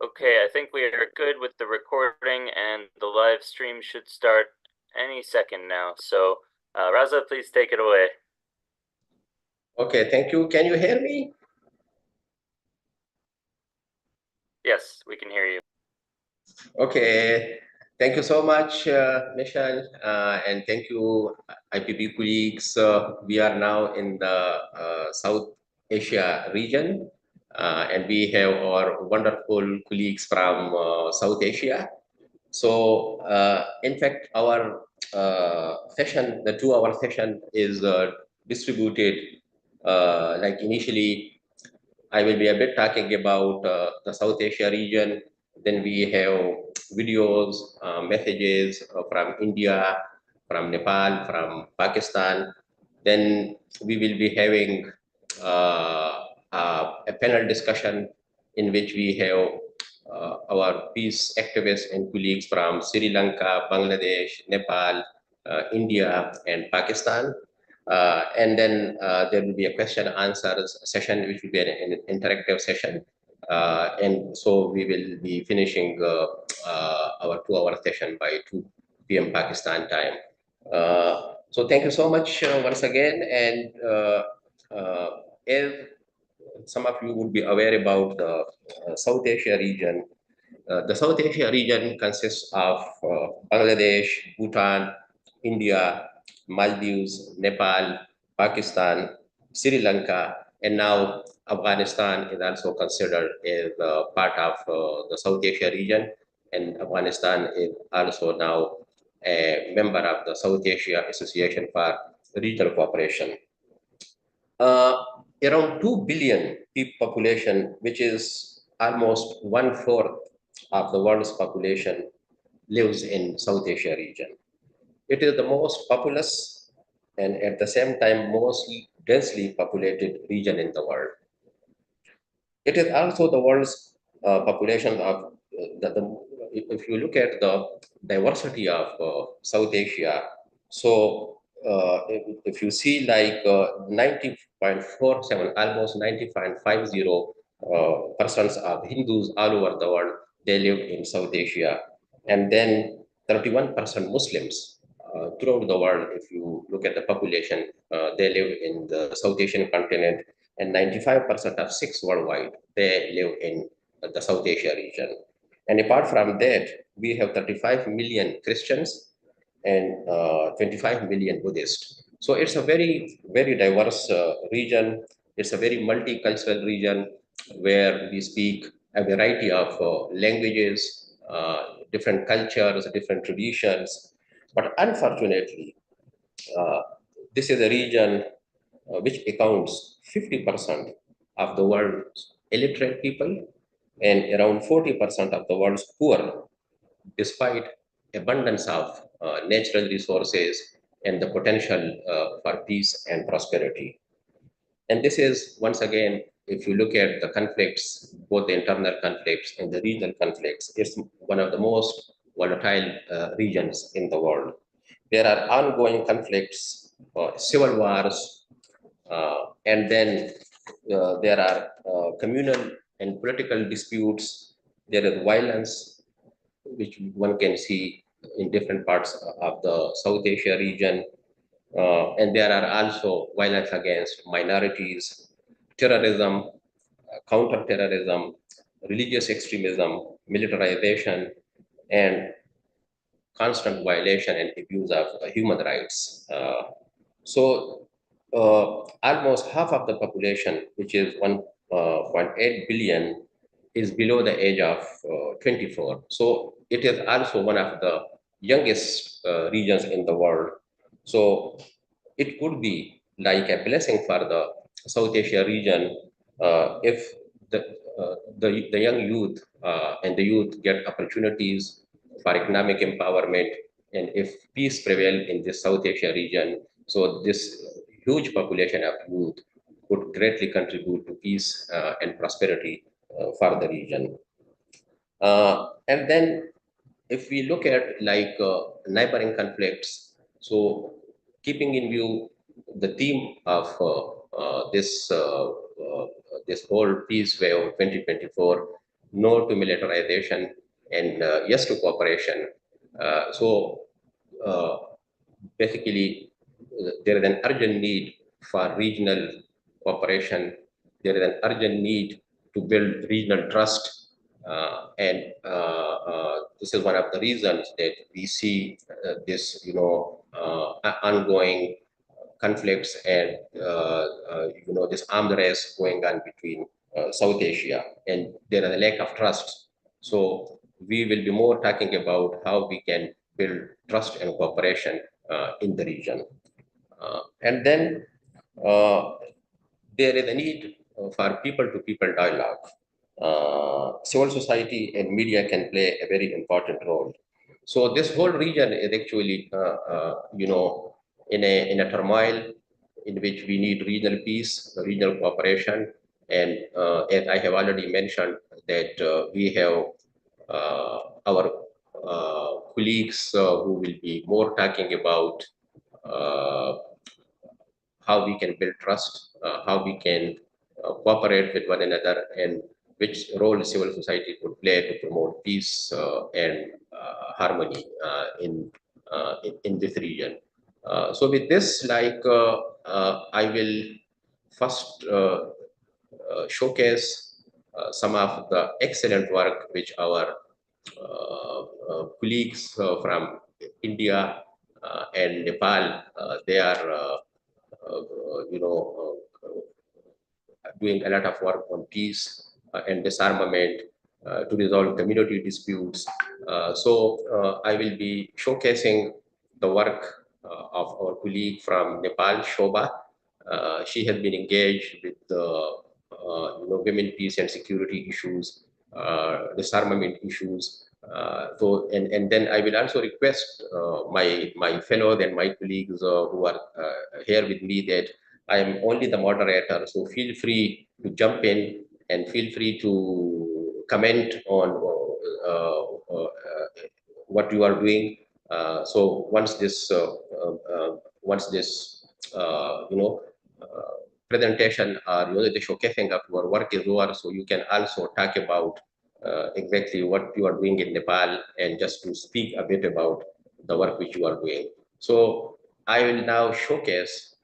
Okay, I think we are good with the recording and the live stream should start any second now. So, Raza, please take it away. Okay, thank you. Can you hear me? Yes, we can hear you. Okay, thank you so much, Michelle, and thank you, IPB colleagues. We are now in the South Asia region, and we have our wonderful colleagues from South Asia. So, in fact, our session, the 2-hour session, is distributed like initially. I will be a bit talking about the South Asia region. Then we have videos, messages from India, from Nepal, from Pakistan. Then we will be having a panel discussion in which we have our peace activists and colleagues from Sri Lanka, Bangladesh, Nepal, India, and Pakistan. And then there will be a question and answers session, which will be an interactive session. And so we will be finishing our 2-hour session by 2 p.m. Pakistan time. So thank you so much once again. And as some of you would be aware about the South Asia region, the South Asia region consists of Bangladesh, Bhutan, India, Maldives, Nepal, Pakistan, Sri Lanka, and now Afghanistan is also considered as part of the South Asia region. And Afghanistan is also now a member of the South Asia Association for Regional Cooperation. Around 2 billion people population, which is almost 1/4 of the world's population, lives in South Asia region. It is the most populous and at the same time most densely populated region in the world. It is also the world's population of if you look at the diversity of South Asia, so if you see like 90.47, almost 90.50 persons of Hindus all over the world, they live in South Asia. And then 31% Muslims throughout the world, if you look at the population, they live in the South Asian continent, and 95% of Sikhs worldwide, they live in the South Asia region. And apart from that, we have 35 million Christians and 25 million Buddhists. So it's a very, very diverse region. It's a very multicultural region where we speak a variety of languages, different cultures, different traditions. But unfortunately, uh, this is a region which accounts 50% of the world's illiterate people and around 40% of the world's poor, despite abundance of natural resources and the potential for peace and prosperity. And this is, once again, if you look at the conflicts, both the internal conflicts and the regional conflicts, it's one of the most volatile regions in the world. There are ongoing conflicts, civil wars, and then there are communal and political disputes. There is violence, which one can see in different parts of the South Asia region. And there are also violence against minorities, terrorism, counter-terrorism, religious extremism, militarization, and constant violation and abuse of human rights. Almost half of the population, which is 1.8 billion, is below the age of 24. So it is also one of the youngest regions in the world. So it could be like a blessing for the South Asia region if the young youth and the youth get opportunities for economic empowerment, and if peace prevail in this South Asia region, so this huge population of youth could greatly contribute to peace and prosperity for the region. And then if we look at like neighboring conflicts, so keeping in view the theme of this whole peace wave of 2024, no to militarization, and yes to cooperation. So basically, there is an urgent need for regional cooperation. There is an urgent need to build regional trust. And this is one of the reasons that we see this, ongoing conflicts and this armed race going on between South Asia, and there is a lack of trust. So we will be more talking about how we can build trust and cooperation in the region, and then there is a need for people-to-people dialogue. Civil society and media can play a very important role. So this whole region is actually, in a turmoil in which we need regional peace, regional cooperation, and as I have already mentioned, that we have our colleagues who will be more talking about uh, how we can build trust, how we can cooperate with one another, and which role civil society could play to promote peace and harmony in this region. So with this, I will first showcase some of the excellent work which our colleagues from India and Nepal, they are doing a lot of work on peace and disarmament to resolve community disputes. So I will be showcasing the work of our colleague from Nepal, Shobha. She has been engaged with women peace and security issues, disarmament issues. And then I will also request my fellows and my colleagues who are here with me that I am only the moderator, so feel free to jump in and feel free to comment on what you are doing. So once this presentation or the showcasing of your work is over, so you can also talk about exactly what you are doing in Nepal and just to speak a bit about the work which you are doing. So I will now showcase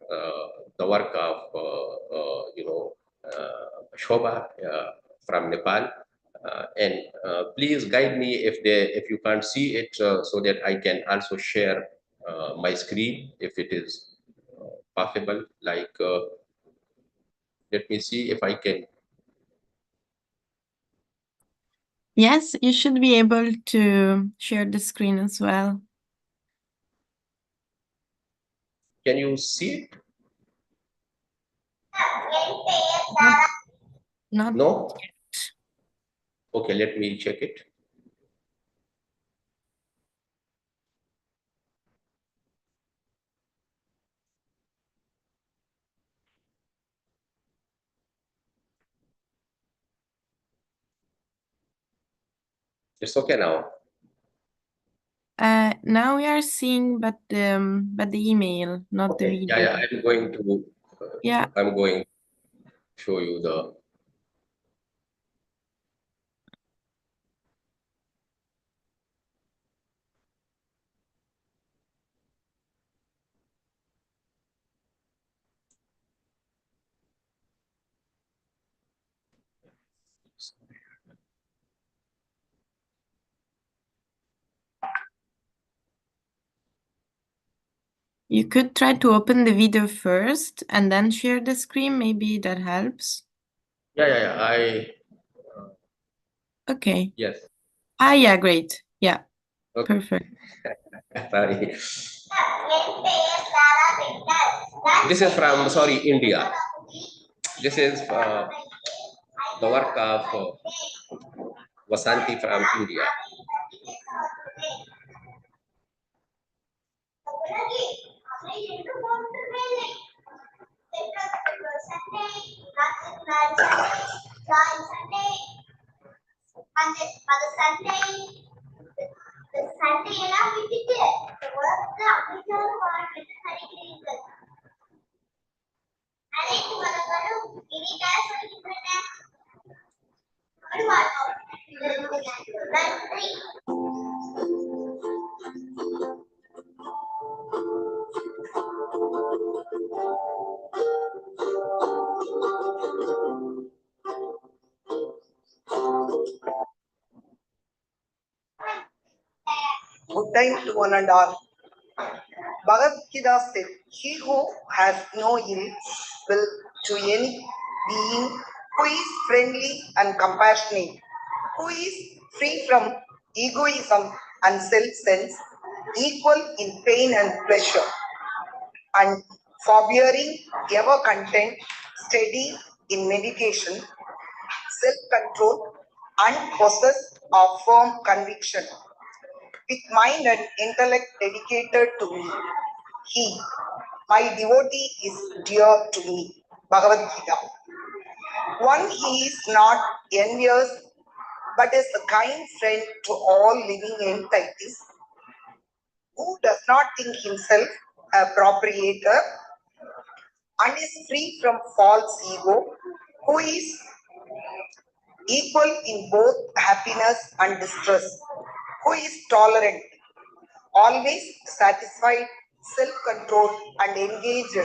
the work of Shobha from Nepal. And please guide me if you can't see it, so that I can also share my screen if it is possible. Let me see if I can. Yes, you should be able to share the screen as well. Can you see it? Not No? yet. Okay, let me check it. It's okay now. Now we are seeing but the email, not the Okay. video. Yeah, I'm going to. Yeah. I'm going to show you the. You could try to open the video first and then share the screen. Maybe that helps. Yeah. Okay. Yes. Yeah, great. Yeah, Okay. perfect. Sorry. This is from India. This is the work of Vasanthi from India. good time to one and all. Bhagavad Gita said, he who has no ill will to any being, who is friendly and compassionate, who is free from egoism and self-sense, equal in pain and pleasure, and forbearing, ever content, steady in meditation, self-control, and possessed of firm conviction, with mind and intellect dedicated to me. He, my devotee, is dear to me. Bhagavad Gita. One, he is not envious, but is a kind friend to all living entities, who does not think himself a proprietor and is free from false ego, who is equal in both happiness and distress, who is tolerant, always satisfied, self-controlled, and engaged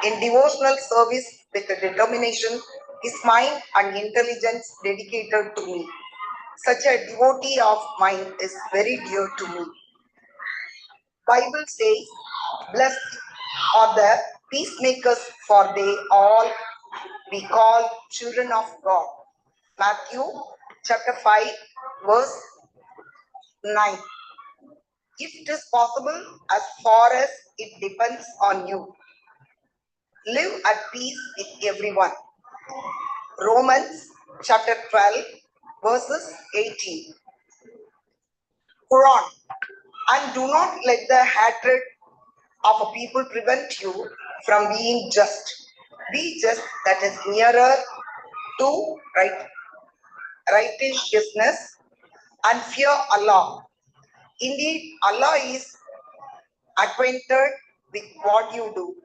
in devotional service with a determination, his mind and intelligence dedicated to me. Such a devotee of mine is very dear to me. Bible says, blessed are the peacemakers, for they all be called children of God. Matthew chapter 5 verse 9. If it is possible, as far as it depends on you, live at peace with everyone. Romans chapter 12 verses 18. Quran. And do not let the hatred of a people prevent you from being just. Be just, that is nearer to righteousness, and fear Allah. Indeed, Allah is acquainted with what you do.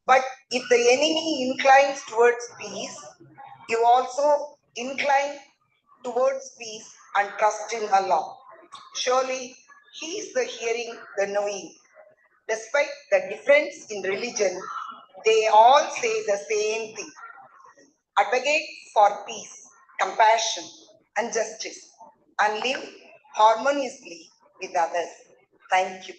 But if the enemy inclines towards peace, you also incline towards peace and trust in Allah. Surely He is the hearing, the knowing. Despite the difference in religion, they all say the same thing. Advocate for peace, compassion, and justice, and live harmoniously with others. Thank you.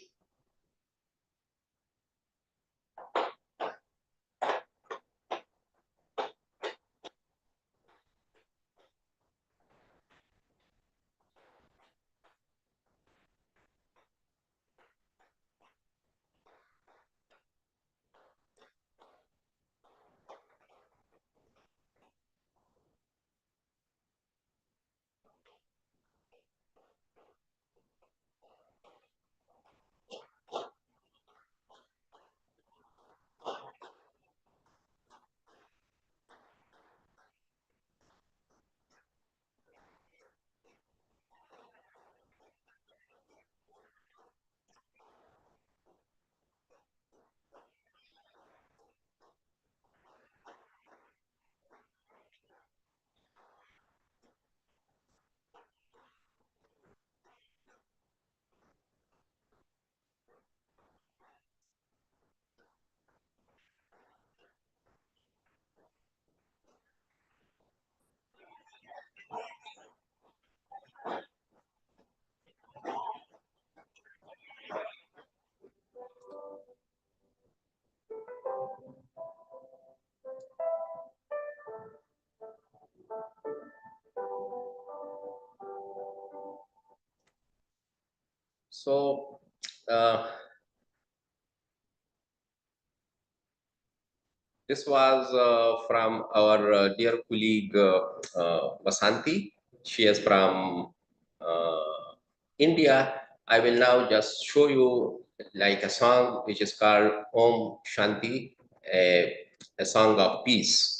So, this was from our dear colleague Vasanthi. She is from India. I will now just show you like a song which is called Om Shanti, a song of peace.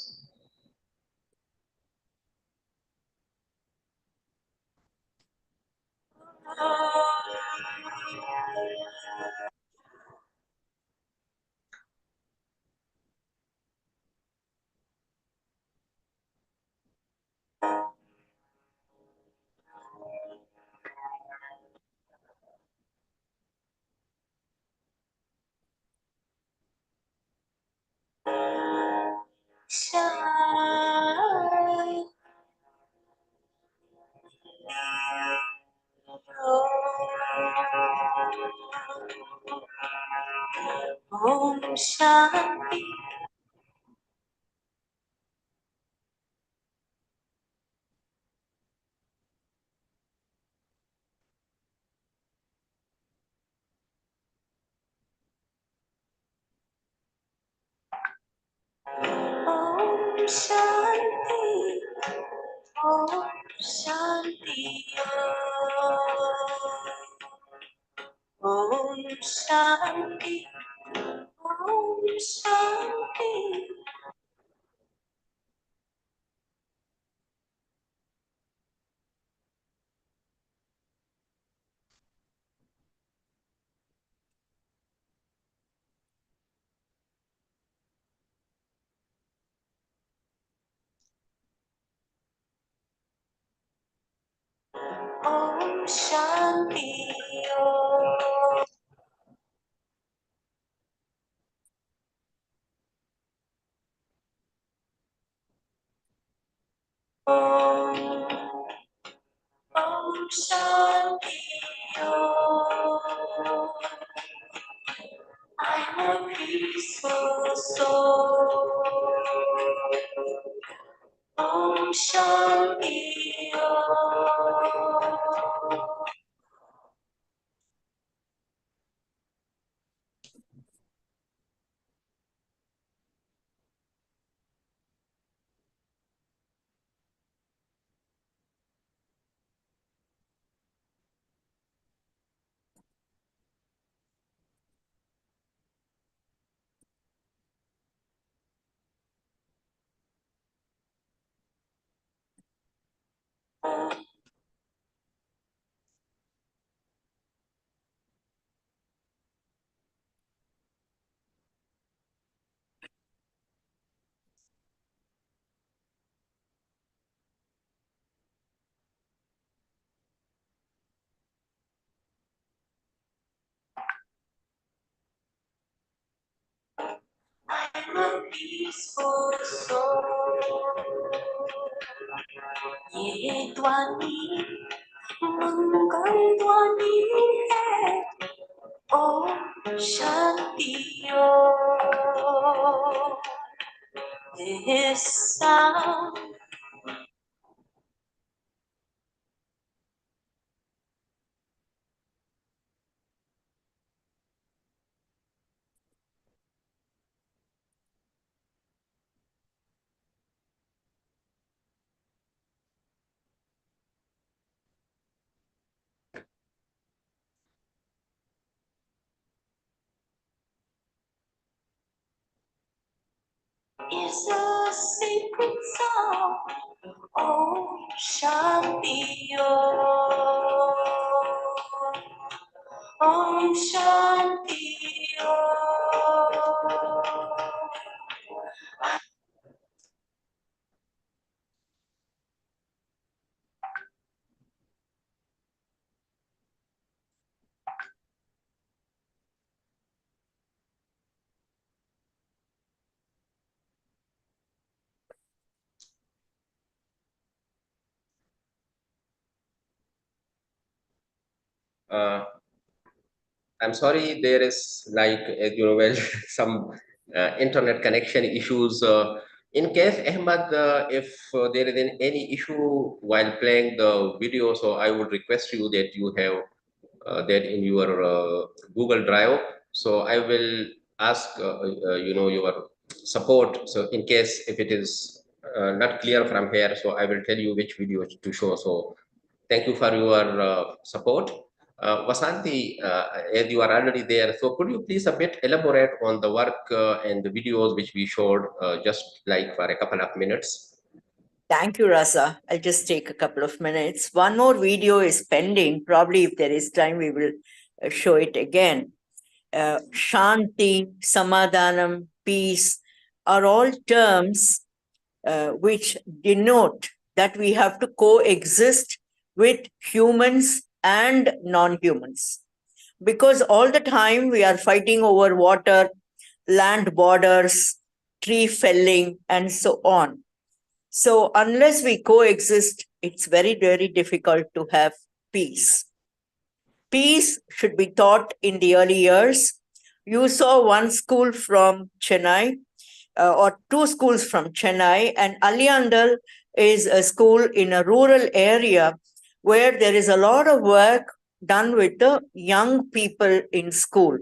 Om Shanti. Om Shanti. Om Shanti. Om Shanti. Om Shanti. Om Shanti. Om Shanti. I'm a peaceful soul. Om Shanti. I'm a peaceful soul. ये ध्वनि मंगल ध्वनि है. Om Shanti Om. This sound is a sacred sound. Om Shanti Om. Om Shanti Om. I'm sorry, there is like, as you know, well, some internet connection issues. In case, Ahmad, if there is any issue while playing the video, so I would request you that you have that in your Google Drive. So I will ask, your support. So in case if it is not clear from here, so I will tell you which video to show. So thank you for your support. Vasanthi, as you are already there, so could you please a bit elaborate on the work and the videos which we showed just like for a couple of minutes? Thank you, Raza. I'll just take a couple of minutes. One more video is pending. Probably if there is time, we will show it again. Shanti, Samadhanam, peace are all terms which denote that we have to coexist with humans and non-humans. Because all the time we are fighting over water, land borders, tree felling, and so on. So unless we coexist, it's very, very difficult to have peace. Peace should be taught in the early years. You saw one school from Chennai, or two schools from Chennai, and Aliyandal is a school in a rural area where there is a lot of work done with the young people in school.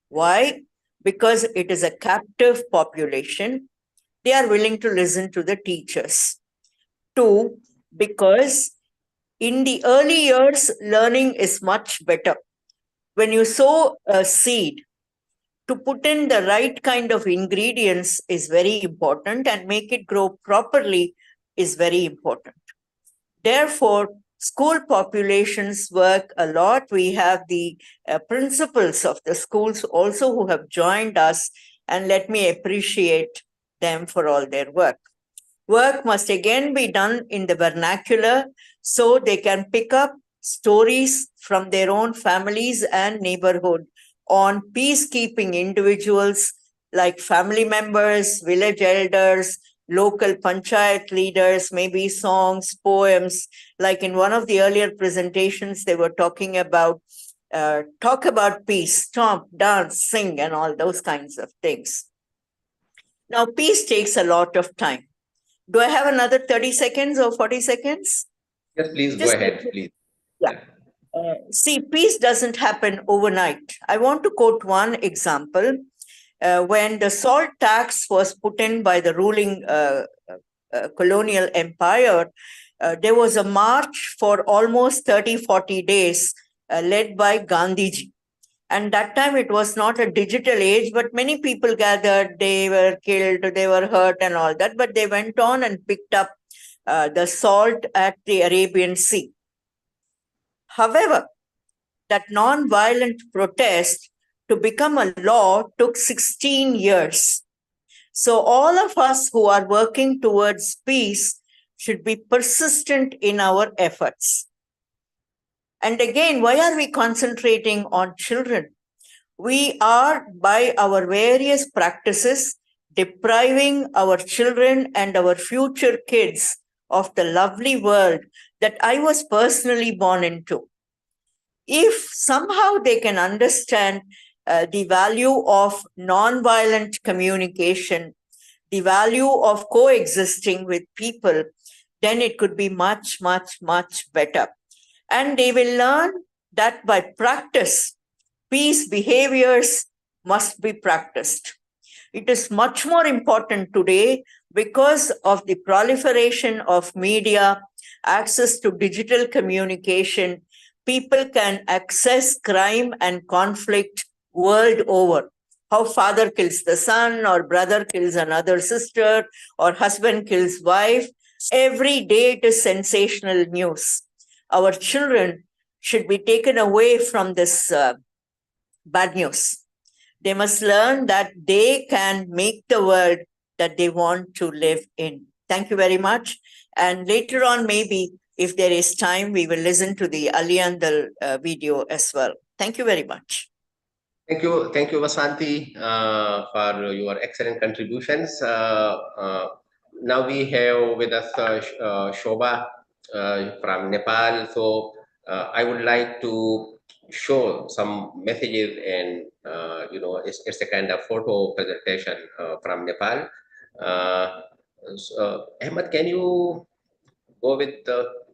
Why? Because it is a captive population. They are willing to listen to the teachers. Two, because in the early years, learning is much better. When you sow a seed, to put in the right kind of ingredients is very important, and make it grow properly is very important. Therefore, school populations work a lot. We have the principals of the schools also who have joined us, and let me appreciate them for all their work. Work must again be done in the vernacular so they can pick up stories from their own families and neighborhood on peacekeeping individuals like family members, village elders, local panchayat leaders, maybe songs, poems. Like in one of the earlier presentations, they were talking about talk about peace, stomp, dance, sing, and all those kinds of things. Now, peace takes a lot of time. Do I have another 30 seconds or 40 seconds? Yes, please go Just ahead, please. Yeah. See, peace doesn't happen overnight. I want to quote one example. When the salt tax was put in by the ruling colonial empire, there was a march for almost 30, 40 days led by Gandhiji. And that time it was not a digital age, but many people gathered, they were killed, they were hurt and all that, but they went on and picked up the salt at the Arabian Sea. However, that non-violent protest to become a law took 16 years. So all of us who are working towards peace should be persistent in our efforts. And again, why are we concentrating on children? We are, by our various practices, depriving our children and our future kids of the lovely world that I was personally born into. If somehow they can understand the value of nonviolent communication, the value of coexisting with people, then it could be much, much, much better. And they will learn that by practice, peace behaviors must be practiced. It is much more important today because of the proliferation of media, access to digital communication. People can access crime and conflict world over. How father kills the son, or brother kills another sister, or husband kills wife. Every day it is sensational news. Our children should be taken away from this bad news. They must learn that they can make the world that they want to live in. Thank you very much. And later on, maybe if there is time, we will listen to the Aliyandal video as well. Thank you very much. Thank you, Vasanthi, for your excellent contributions. Now we have with us Shobha from Nepal. So I would like to show some messages, and it's a kind of photo presentation from Nepal. Ahmed, can you go with the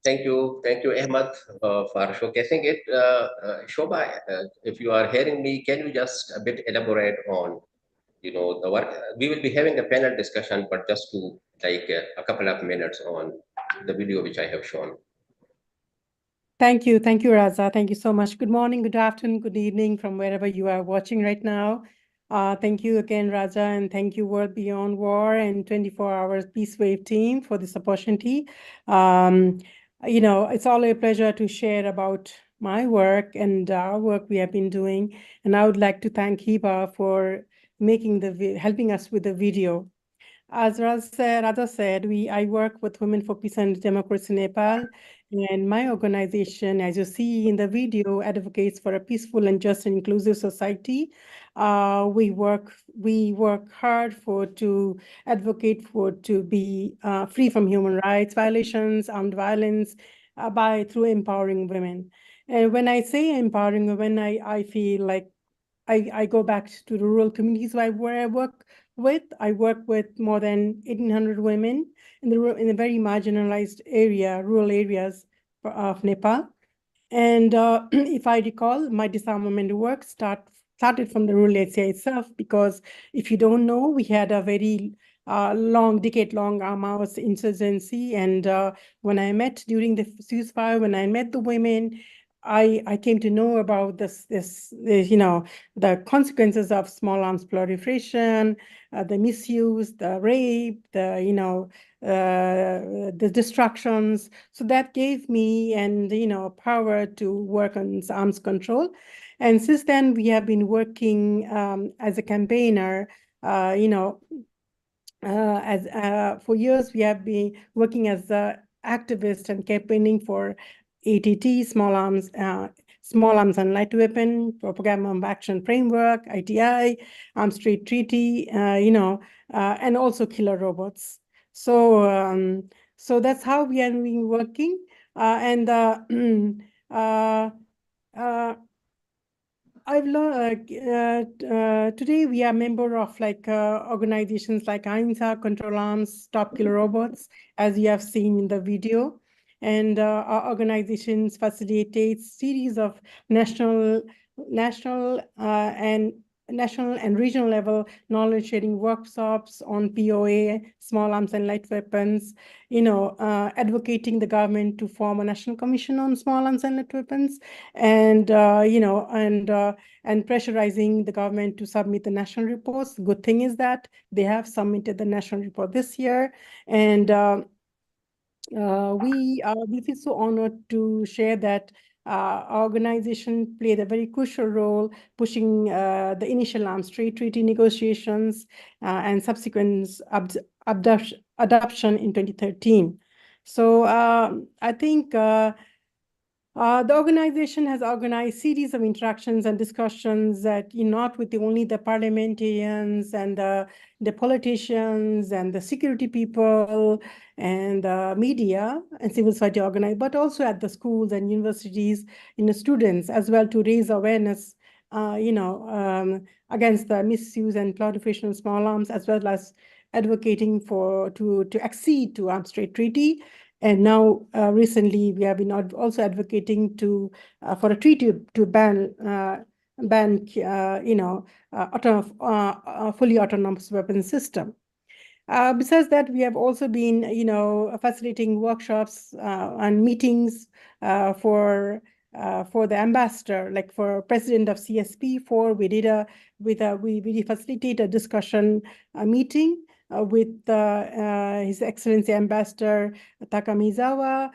Thank you, Ahmad, for showcasing it. Shobha, if you are hearing me, can you just a bit elaborate on, the work? We will be having a panel discussion, but just to take a couple of minutes on the video which I have shown. Thank you, Raza. Thank you so much. Good morning, good afternoon, good evening from wherever you are watching right now. Thank you again, Raza, and thank you World Beyond War and 24 Hours Peace Wave team for this opportunity. It's all a pleasure to share about my work and our work we have been doing. And I would like to thank Hiba for helping us with the video. As Raza said, I work with Women for Peace and Democracy in Nepal, and my organization, as you see in the video, advocates for a peaceful and just and inclusive society. We work hard to advocate to be free from human rights violations, armed violence, through empowering women. And when I say empowering women, I feel like I go back to the rural communities where I work with. I work with more than 1,800 women in a very marginalized rural areas of Nepal. And if I recall, my disarmament work started from the rural area itself, because if you don't know, we had a very decade-long armed insurgency. And when I met during the ceasefire, when I met the women, I came to know about this, the consequences of small arms proliferation, the misuse, the rape, the destructions. So that gave me power to work on arms control. And since then, we have been working as a campaigner, for years, we have been working as activists and campaigning for ATT, small arms and light weapon, program of action framework, ITI, arms trade treaty, and also killer robots. So that's how we have been working. I've learned today we are member of organizations like AIMSA, Control Arms, Stop Killer Robots, as you have seen in the video. And our organizations facilitates series of national and regional level knowledge sharing workshops on POA, small arms and light weapons, advocating the government to form a national commission on small arms and light weapons, and pressurizing the government to submit the national reports. The good thing is that they have submitted the national report this year, and we feel so honored to share that our organization played a very crucial role pushing the initial arms trade treaty negotiations and subsequent adoption in 2013. So I think the organization has organized series of interactions and discussions that not with only the parliamentarians and the politicians and the security people and media and civil society organized, but also at the schools and universities, students as well, to raise awareness, against the misuse and proliferation of small arms, as well as advocating to accede to arms trade treaty. And now, recently, we have been also advocating for a treaty to ban fully autonomous weapon system. Besides that, we have also been, facilitating workshops and meetings for the ambassador, like for president of CSP4. We facilitated a discussion meeting with His Excellency Ambassador Takamizawa,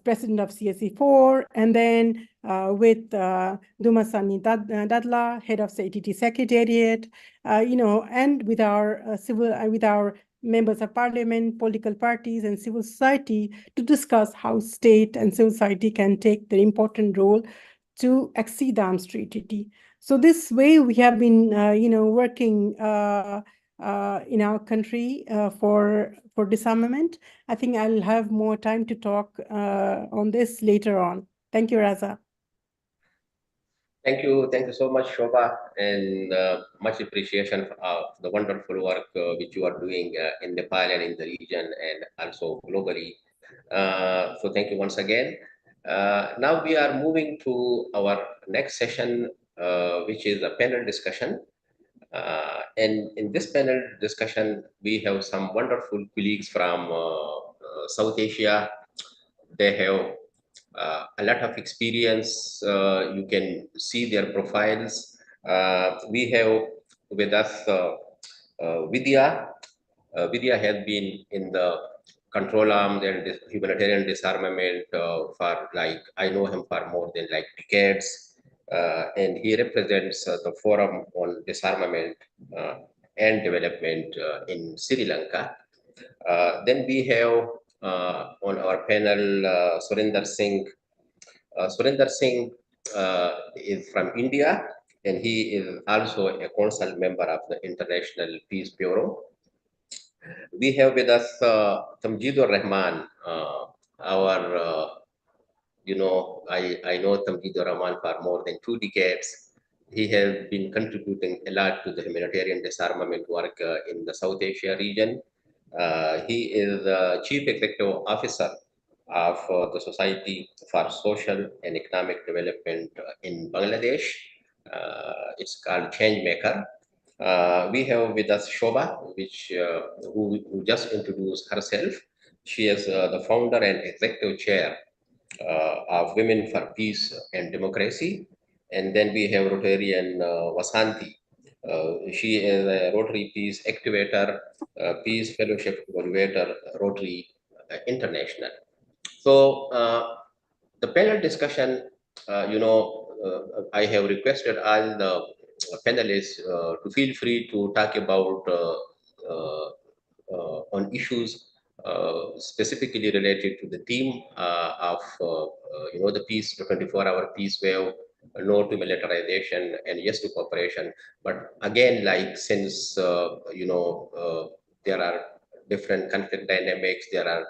president of CSE4, and then with Dumasani Dadla, head of the ATT Secretariat, and with our members of parliament, political parties, and civil society to discuss how state and civil society can take their important role to exceed the arms treaty. So this way we have been, working in our country for disarmament. I think I'll have more time to talk on this later on. Thank you, Raza. Thank you so much, Shobha, and much appreciation of the wonderful work which you are doing in Nepal and in the region and also globally. So thank you once again. Now we are moving to our next session, which is a panel discussion. And in this panel discussion, we have some wonderful colleagues from South Asia. They have a lot of experience. You can see their profiles. We have with us Vidya. Vidya has been in the control arms and humanitarian disarmament for like, I know him for more than like decades. And he represents the Forum on Disarmament and Development in Sri Lanka. Then we have on our panel Surinder Singh. Surinder Singh is from India, and he is also a council member of the International Peace Bureau. We have with us Tamjidur Rahman, our, I know Tamjidur Rahman for more than 2 decades. He has been contributing a lot to the humanitarian disarmament work in the South Asia region. He is the Chief Executive Officer of the Society for Social and Economic Development in Bangladesh. It's called Changemaker. We have with us Shobha, who just introduced herself. She is the founder and executive chair of Women for Peace and Democracy. And then we have Rotarian Vasanthi. She is a Rotary Peace Activator, Peace Fellowship Evaluator, Rotary International. So the panel discussion, I have requested all the panelists to feel free to talk about on issues specifically related to the theme of the peace, the 24-hour peace wave, no to militarization and yes to cooperation. But again, like since there are different conflict dynamics, there are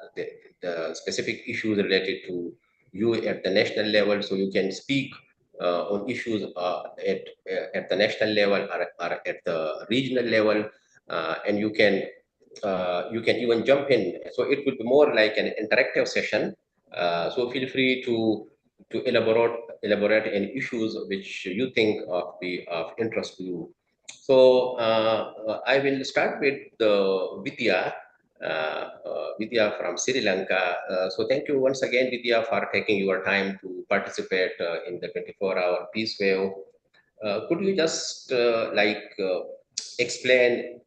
the specific issues related to you at the national level, so you can speak on issues at the national level or at the regional level, and you can even jump in. So it will be more like an interactive session. So feel free to elaborate any issues which you think of be of interest to you. So I will start with Vidya. Vidya from Sri Lanka. So thank you once again, Vidya, for taking your time to participate in the 24-hour peace wave. Could you just explain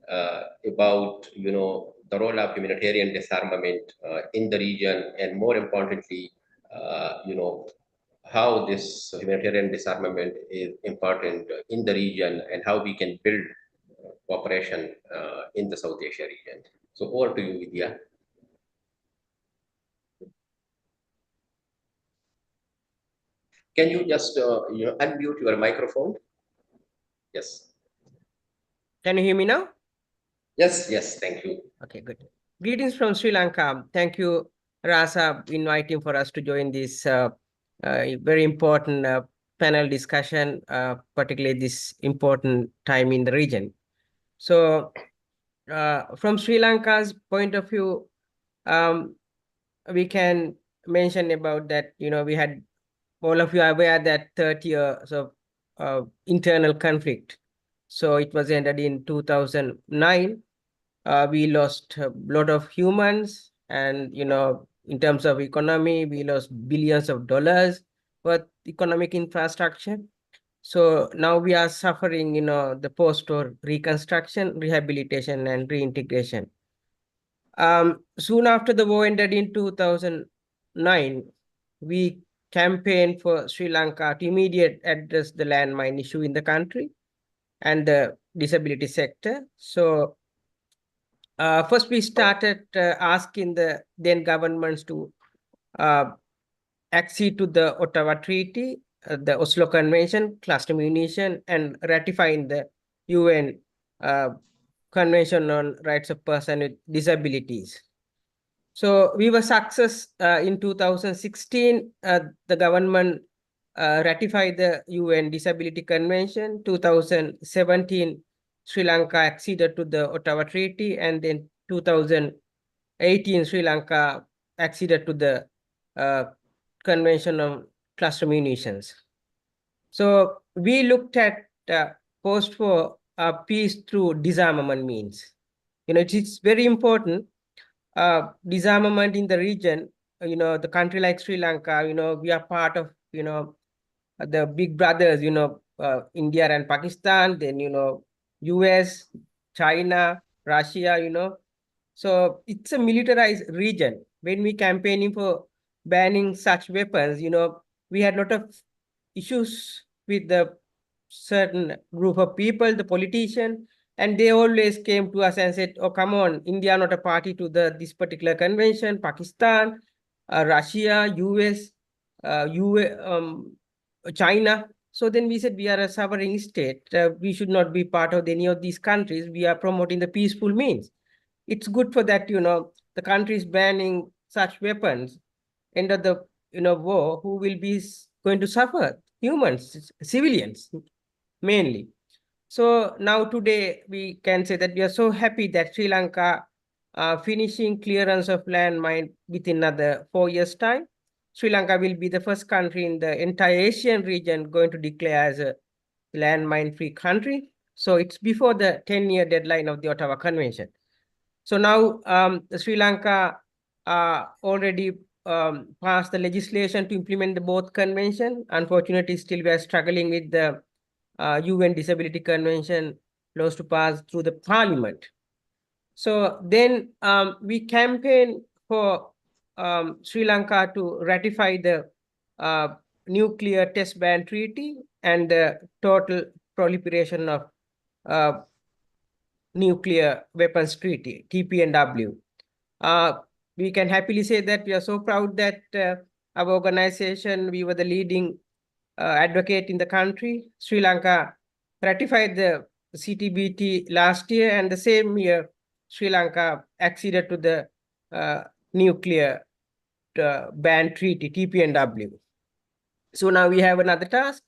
about the role of humanitarian disarmament in the region, and more importantly, how this humanitarian disarmament is important in the region, and how we can build cooperation in the South Asia region. So over to you, Vidya. Can you just unmute your microphone? Yes. Can you hear me now? Yes, thank you. Okay, good. Greetings from Sri Lanka. Thank you, Raza, inviting for us to join this very important panel discussion, particularly this important time in the region. So from Sri Lanka's point of view, we can mention about that, we had, all of you are aware that 30 years of internal conflict. So it was ended in 2009. We lost a lot of humans, and in terms of economy, we lost billions of dollars worth economic infrastructure. So now we are suffering, the post-war reconstruction, rehabilitation, and reintegration. Soon after the war ended in 2009, we campaigned for Sri Lanka to immediately address the landmine issue in the country and the disability sector. So first, we started asking the then governments to accede to the Ottawa Treaty, the Oslo Convention, cluster munition, and ratifying the UN Convention on Rights of Persons with Disabilities. So we were success in 2016. The government ratified the UN Disability Convention. 2017, Sri Lanka acceded to the Ottawa Treaty, and then 2018, Sri Lanka acceded to the Convention on Cluster Munitions. So we looked at post for peace through disarmament means. It's very important. Disarmament in the region, the country like Sri Lanka, we are part of, the big brothers, India and Pakistan, then, US, China, Russia, So it's a militarized region. When we campaigning for banning such weapons, we had a lot of issues with the certain group of people, the politician, and they always came to us and said, oh, come on, India not a party to this particular convention, Pakistan, Russia, US, China. So then we said, we are a sovereign state. We should not be part of any of these countries. We are promoting the peaceful means. It's good for that, the countries banning such weapons, end of the, war, who will be going to suffer? Humans, civilians, mainly. So now today we can say that we are so happy that Sri Lanka finishing clearance of landmine within another 4 years' time. Sri Lanka will be the first country in the entire Asian region going to declare as a landmine-free country. So it's before the 10-year deadline of the Ottawa Convention. So now Sri Lanka already passed the legislation to implement the both convention. Unfortunately, still we are struggling with the UN Disability Convention laws to pass through the parliament. So then we campaign for Sri Lanka to ratify the nuclear test ban treaty and the total proliferation of nuclear weapons treaty, TPNW. We can happily say that we are so proud that our organization, we were the leading advocate in the country. Sri Lanka ratified the CTBT last year, and the same year, Sri Lanka acceded to the nuclear ban treaty, TPNW. So now we have another task,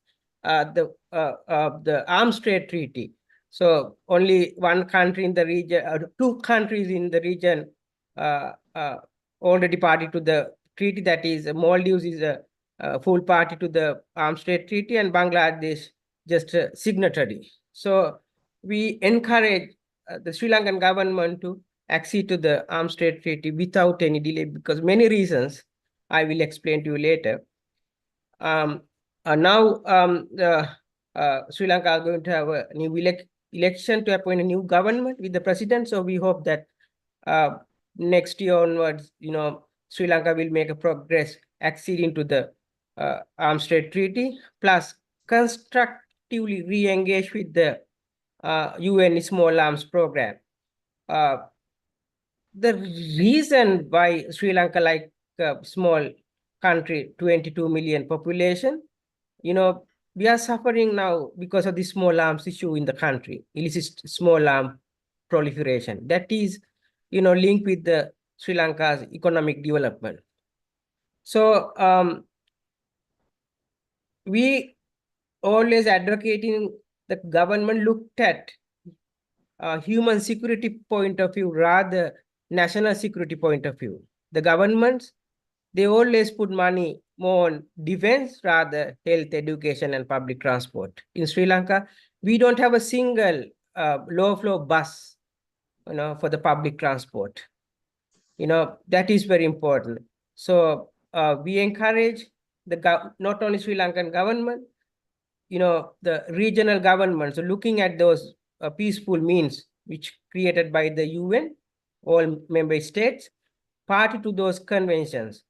the arms trade treaty. So only one country in the region, two countries in the region already party to the treaty, that is Maldives is a full party to the arms trade treaty, and Bangladesh just a signatory. So we encourage the Sri Lankan government to accede to the arms trade treaty without any delay, because many reasons I will explain to you later. Now Sri Lanka are going to have a new election to appoint a new government with the president. So we hope that next year onwards, Sri Lanka will make a progress acceding to the arms trade treaty, plus constructively re-engage with the UN small arms program. The reason why Sri Lanka, like a small country, 22 million population, we are suffering now because of the small arms issue in the country, illicit small arm proliferation. That is, linked with the Sri Lanka's economic development. So we always advocating the government looked at human security point of view rather national security point of view. The governments, they always put money more on defense rather health, education, and public transport. In Sri Lanka, we don't have a single low flow bus, for the public transport. That is very important. So we encourage not only Sri Lankan government, the regional governments, so looking at those peaceful means which created by the UN, all member states, party to those conventions,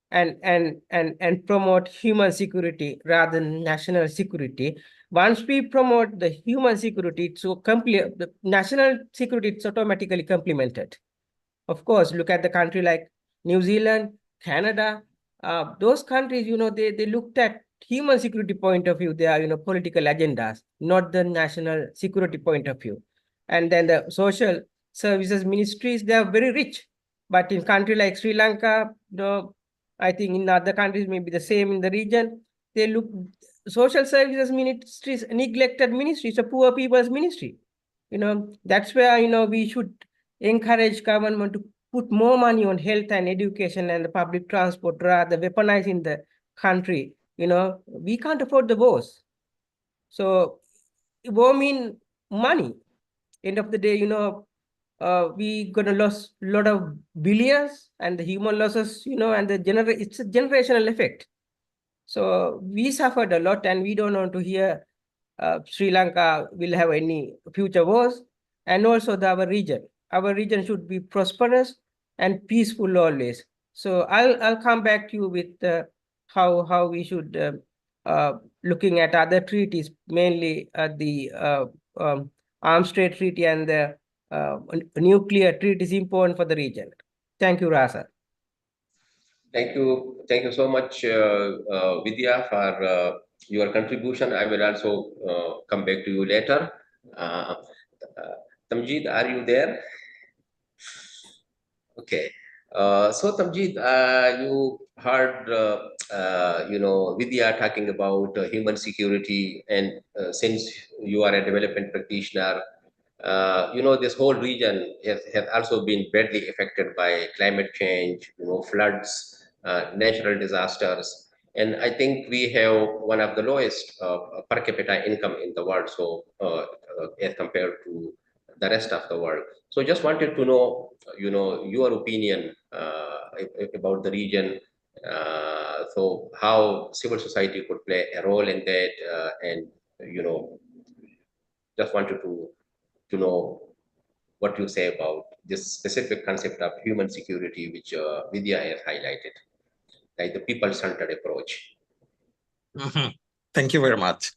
and promote human security rather than national security. Once we promote the human security, the national security, it's automatically complemented. Of course, look at the country like New Zealand, Canada, those countries, they looked at human security point of view, they are, political agendas, not the national security point of view. And then the social services ministries, they are very rich. But in country like Sri Lanka, I think in other countries, maybe the same in the region, they look, social services ministries, neglected ministries, a poor people's ministry. That's where, we should encourage government to put more money on health and education and the public transport rather weaponizing the country, we can't afford the wars. So war mean money. End of the day, we gonna lose a lot of billions and the human losses, and it's a generational effect. So we suffered a lot, and we don't want to hear Sri Lanka will have any future wars, and also our region. Our region should be prosperous and peaceful always. So I'll come back to you with how we should looking at other treaties, mainly the Arms Trade Treaty and the nuclear treaty is important for the region. Thank you, Raza. Thank you so much, Vidya, for your contribution. I will also come back to you later. Tamjid, are you there? Okay. So Tamjid, you heard Vidya talking about human security, and since you are a development practitioner, this whole region has also been badly affected by climate change, floods, natural disasters. And I think we have one of the lowest per capita income in the world, so as compared to the rest of the world. So just wanted to know, your opinion about the region. So how civil society could play a role in that, and just wanted to know what you say about this specific concept of human security, which Vidya has highlighted, like the people-centered approach. Thank you very much.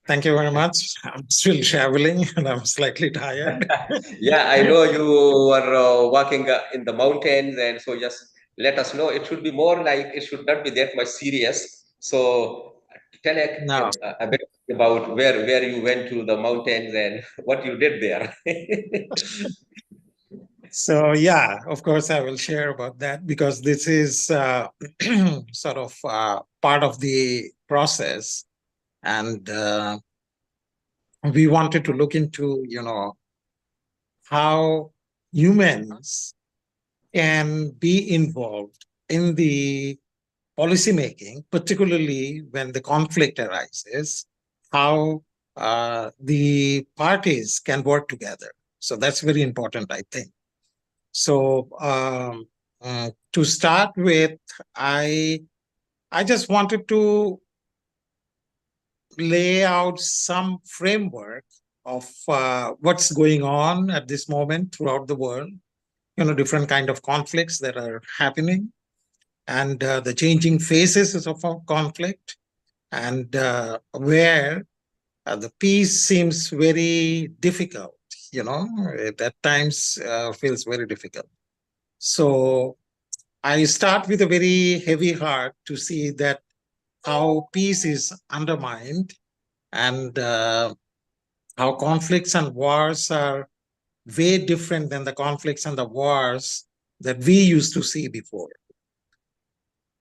Thank you very much. I'm still traveling and I'm slightly tired. Yeah, I know you were walking in the mountains, and so just let us know. It should be more like, it should not be that much serious. So tell No. a bit about where you went to the mountains and what you did there. So yeah, of course, I will share about that because this is sort of part of the process. And we wanted to look into, how humans can be involved in the policy making, particularly when the conflict arises, how the parties can work together. So that's very important, I think. So to start with, I just wanted to lay out some framework of what's going on at this moment throughout the world, different kind of conflicts that are happening, and the changing phases of conflict, and where the peace seems very difficult, at times feels very difficult. So I start with a very heavy heart to see that how peace is undermined, and how conflicts and wars are way different than the conflicts and the wars that we used to see before.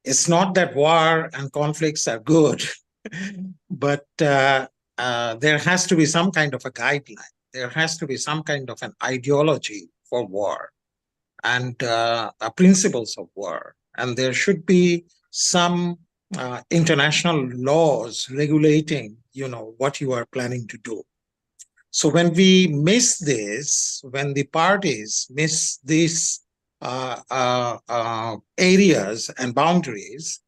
It's not that war and conflicts are good, but there has to be some kind of a guideline. There has to be some kind of an ideology for war and principles of war. And there should be some international laws regulating, what you are planning to do. So when we miss this, when the parties miss these areas and boundaries,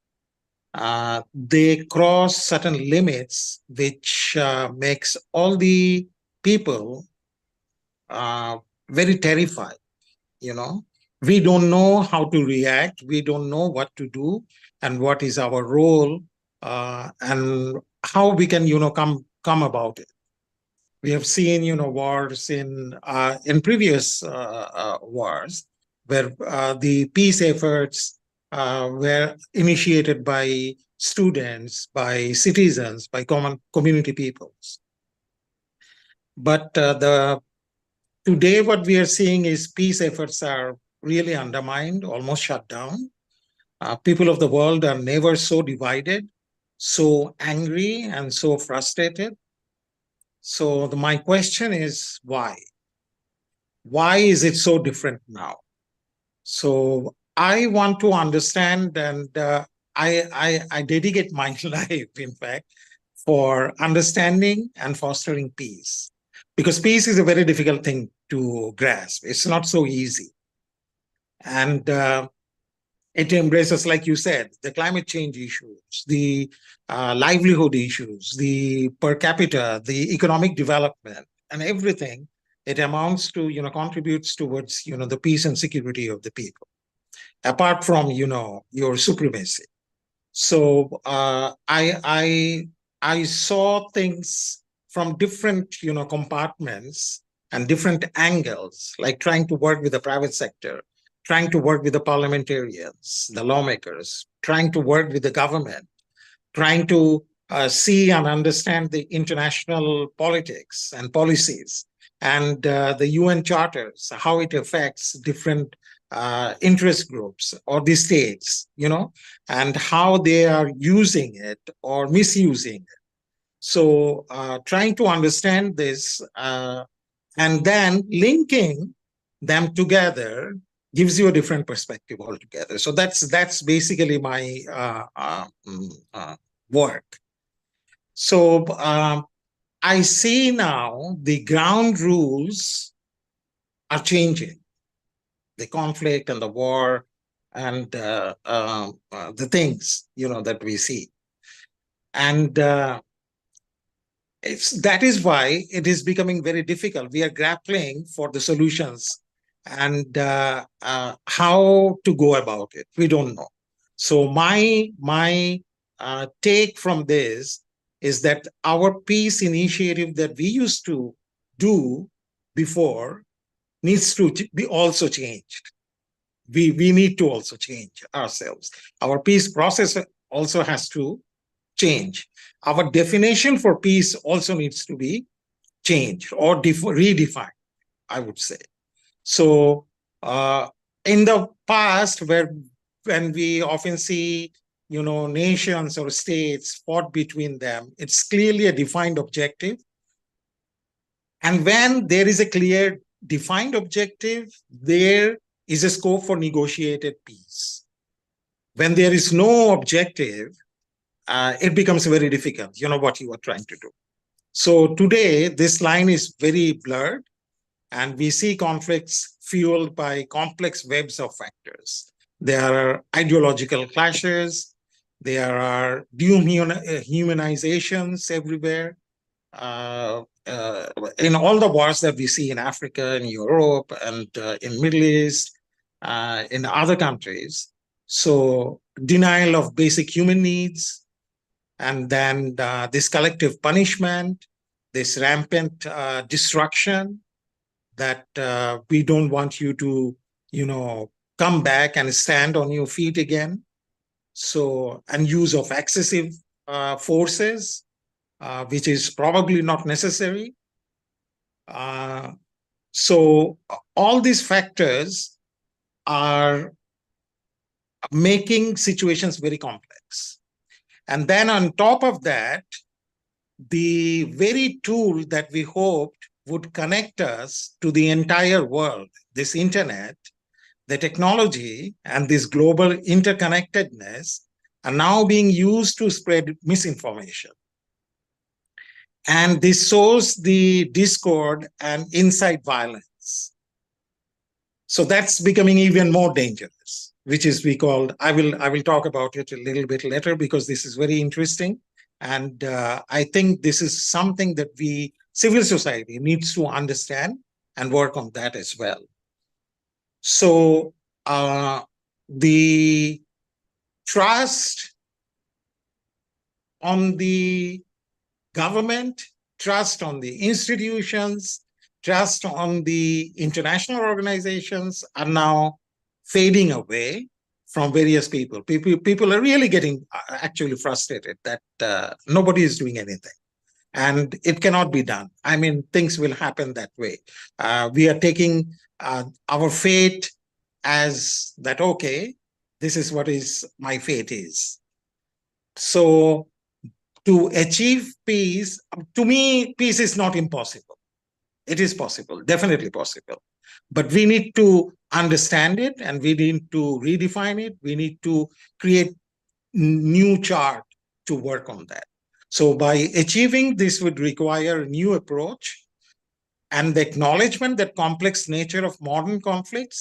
they cross certain limits, which makes all the people very terrified. We don't know how to react. We don't know what to do and what is our role, and how we can, come about it. We have seen, wars in previous wars, where the peace efforts were initiated by students, by citizens, by common community peoples. But today what we are seeing is peace efforts are really undermined, almost shut down. People of the world are never so divided, so angry, and so frustrated. So my question is, why? Why is it so different now? So I want to understand, and I dedicate my life, in fact, for understanding and fostering peace. Because peace is a very difficult thing to grasp. It's not so easy. And it embraces, like you said, the climate change issues, the livelihood issues, the per capita, the economic development, and everything. It amounts to, contributes towards, the peace and security of the people, apart from, your supremacy. So I saw things from different, compartments and different angles, like trying to work with the private sector, trying to work with the parliamentarians, the lawmakers, trying to work with the government, trying to see and understand the international politics and policies and the UN charters, how it affects different interest groups or the states, and how they are using it or misusing it. So trying to understand this and then linking them together gives you a different perspective altogether. So that's basically my work. So I see now the ground rules are changing. The conflict and the war and the things, that we see. And that is why it is becoming very difficult. We are grappling for the solutions and how to go about it. We don't know. So my take from this is that our peace initiative that we used to do before needs to be also changed. We need to also change ourselves. Our peace process also has to change. Our definition for peace also needs to be changed or redefined, I would say. So in the past, when we often see, nations or states fought between them, it's clearly a defined objective. And when there is a clear defined objective, there is a scope for negotiated peace. When there is no objective, it becomes very difficult, what you are trying to do. So today, this line is very blurred, and we see conflicts fueled by complex webs of factors. There are ideological clashes, there are dehumanizations everywhere. In all the wars that we see in Africa, in Europe, and in Middle East, in other countries. So denial of basic human needs, and then this collective punishment, this rampant destruction that we don't want you to, come back and stand on your feet again. So, and use of excessive forces, which is probably not necessary. So all these factors are making situations very complex. And then on top of that, the very tool that we hoped would connect us to the entire world, this internet, the technology, and this global interconnectedness are now being used to spread misinformation. And this sows the discord and incite violence. So that's becoming even more dangerous, which is I will talk about it a little bit later because this is very interesting. And I think this is something that civil society needs to understand and work on that as well. So the trust on the government, trust on the institutions, trust on the international organizations are now fading away from various people. People are really getting actually frustrated that nobody is doing anything. And it cannot be done. I mean, things will happen that way. We are taking our fate as that, okay, this is what my fate is. So to achieve peace, to me, peace is not impossible. It is possible, definitely possible. But we need to understand it, and we need to redefine it. We need to create new chart to work on that. So by achieving this would require a new approach and the acknowledgement that complex nature of modern conflicts,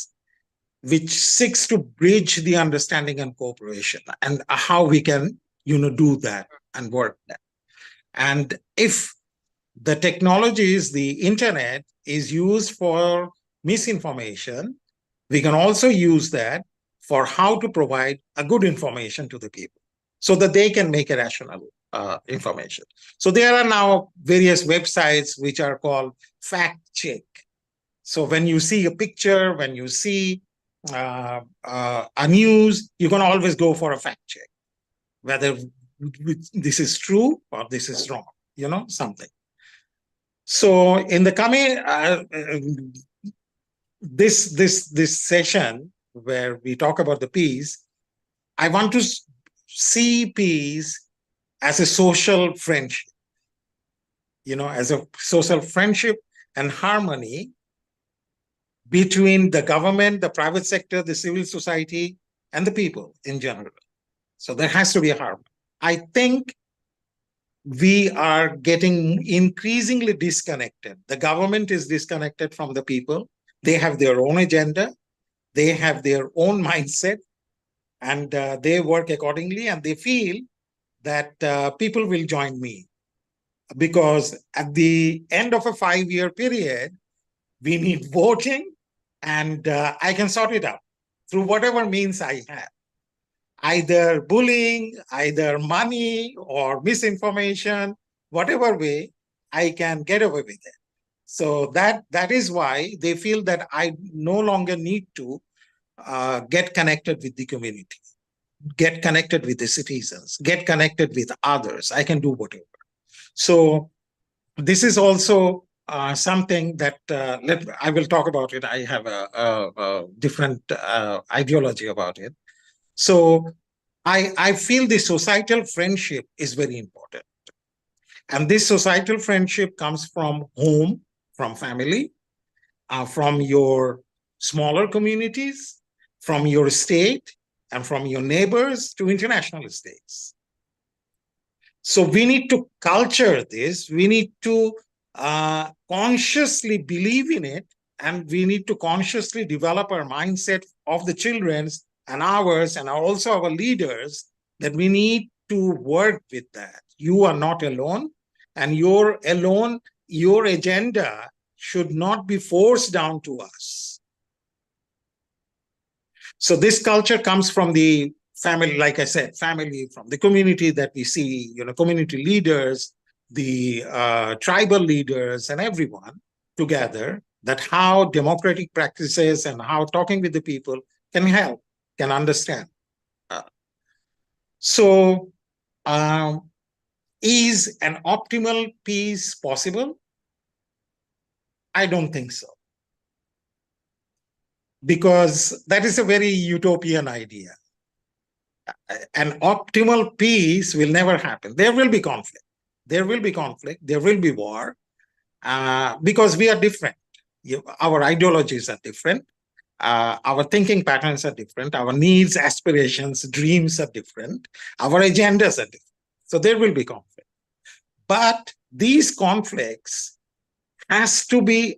which seeks to bridge the understanding and cooperation, and how we can, do that and work that. And if the technologies, the internet is used for misinformation, we can also use that for how to provide a good information to the people so that they can make a rational information. So there are now various websites which are called fact check. So when you see a picture, when you see a news, you can always go for a fact check, whether this is true or this is wrong, something. So in the coming, this session where we talk about the peace, I want to see peace as a social friendship, as a social friendship and harmony between the government, the private sector, the civil society, and the people in general. So there has to be a harmony. I think we are getting increasingly disconnected. The government is disconnected from the people. They have their own agenda. They have their own mindset, and they work accordingly, and they feel that people will join me. Because at the end of a 5-year period, we need voting, and I can sort it out through whatever means I have. Either bullying, either money or misinformation, whatever way, I can get away with it. So that is why they feel that I no longer need to get connected with the community, get connected with the citizens, get connected with others. I can do whatever. So this is also something that I will talk about it. I have a different ideology about it. So I feel the societal friendship is very important. And this societal friendship comes from home, from family, from your smaller communities, from your state, and from your neighbors to international states. So we need to culture this. We need to consciously believe in it, and we need to consciously develop our mindset of the children's and ours and also our leaders, that we need to work with that. You are not alone, and your agenda should not be forced down to us. So this culture comes from the family, like I said, family, from the community that we see, community leaders, the tribal leaders, and everyone together, that how democratic practices and how talking with the people can help, can understand. So is an optimal peace possible? I don't think so. Because that is a very utopian idea. An optimal peace will never happen. There will be conflict. There will be conflict. There will be war, because we are different. Our ideologies are different. Our thinking patterns are different. Our needs, aspirations, dreams are different. Our agendas are different. So there will be conflict. But these conflicts has to be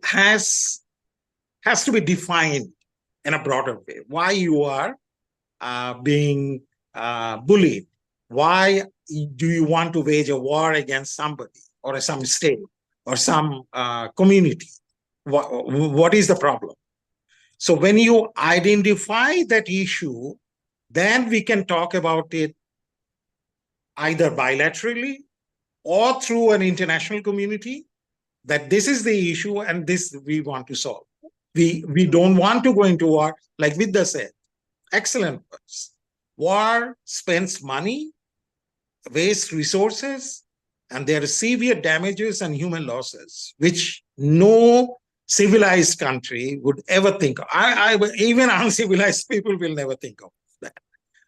defined in a broader way. Why you are being bullied? Why do you want to wage a war against somebody or some state or some community? What is the problem? So when you identify that issue, then we can talk about it either bilaterally or through an international community, that this is the issue and this we want to solve. We don't want to go into war, like Vidya said. Excellent words. War spends money, wastes resources, and there are severe damages and human losses, which no civilized country would ever think of. Even uncivilized people will never think of that,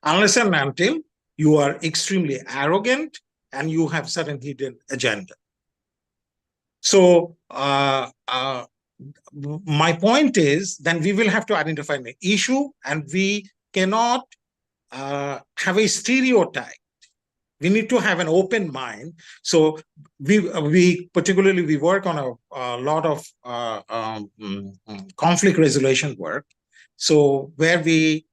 unless and until you are extremely arrogant and you have certain hidden agenda. So my point is, then we will have to identify an issue, and we cannot have a stereotype. We need to have an open mind. So we particularly, we work on a lot of conflict resolution work. So where we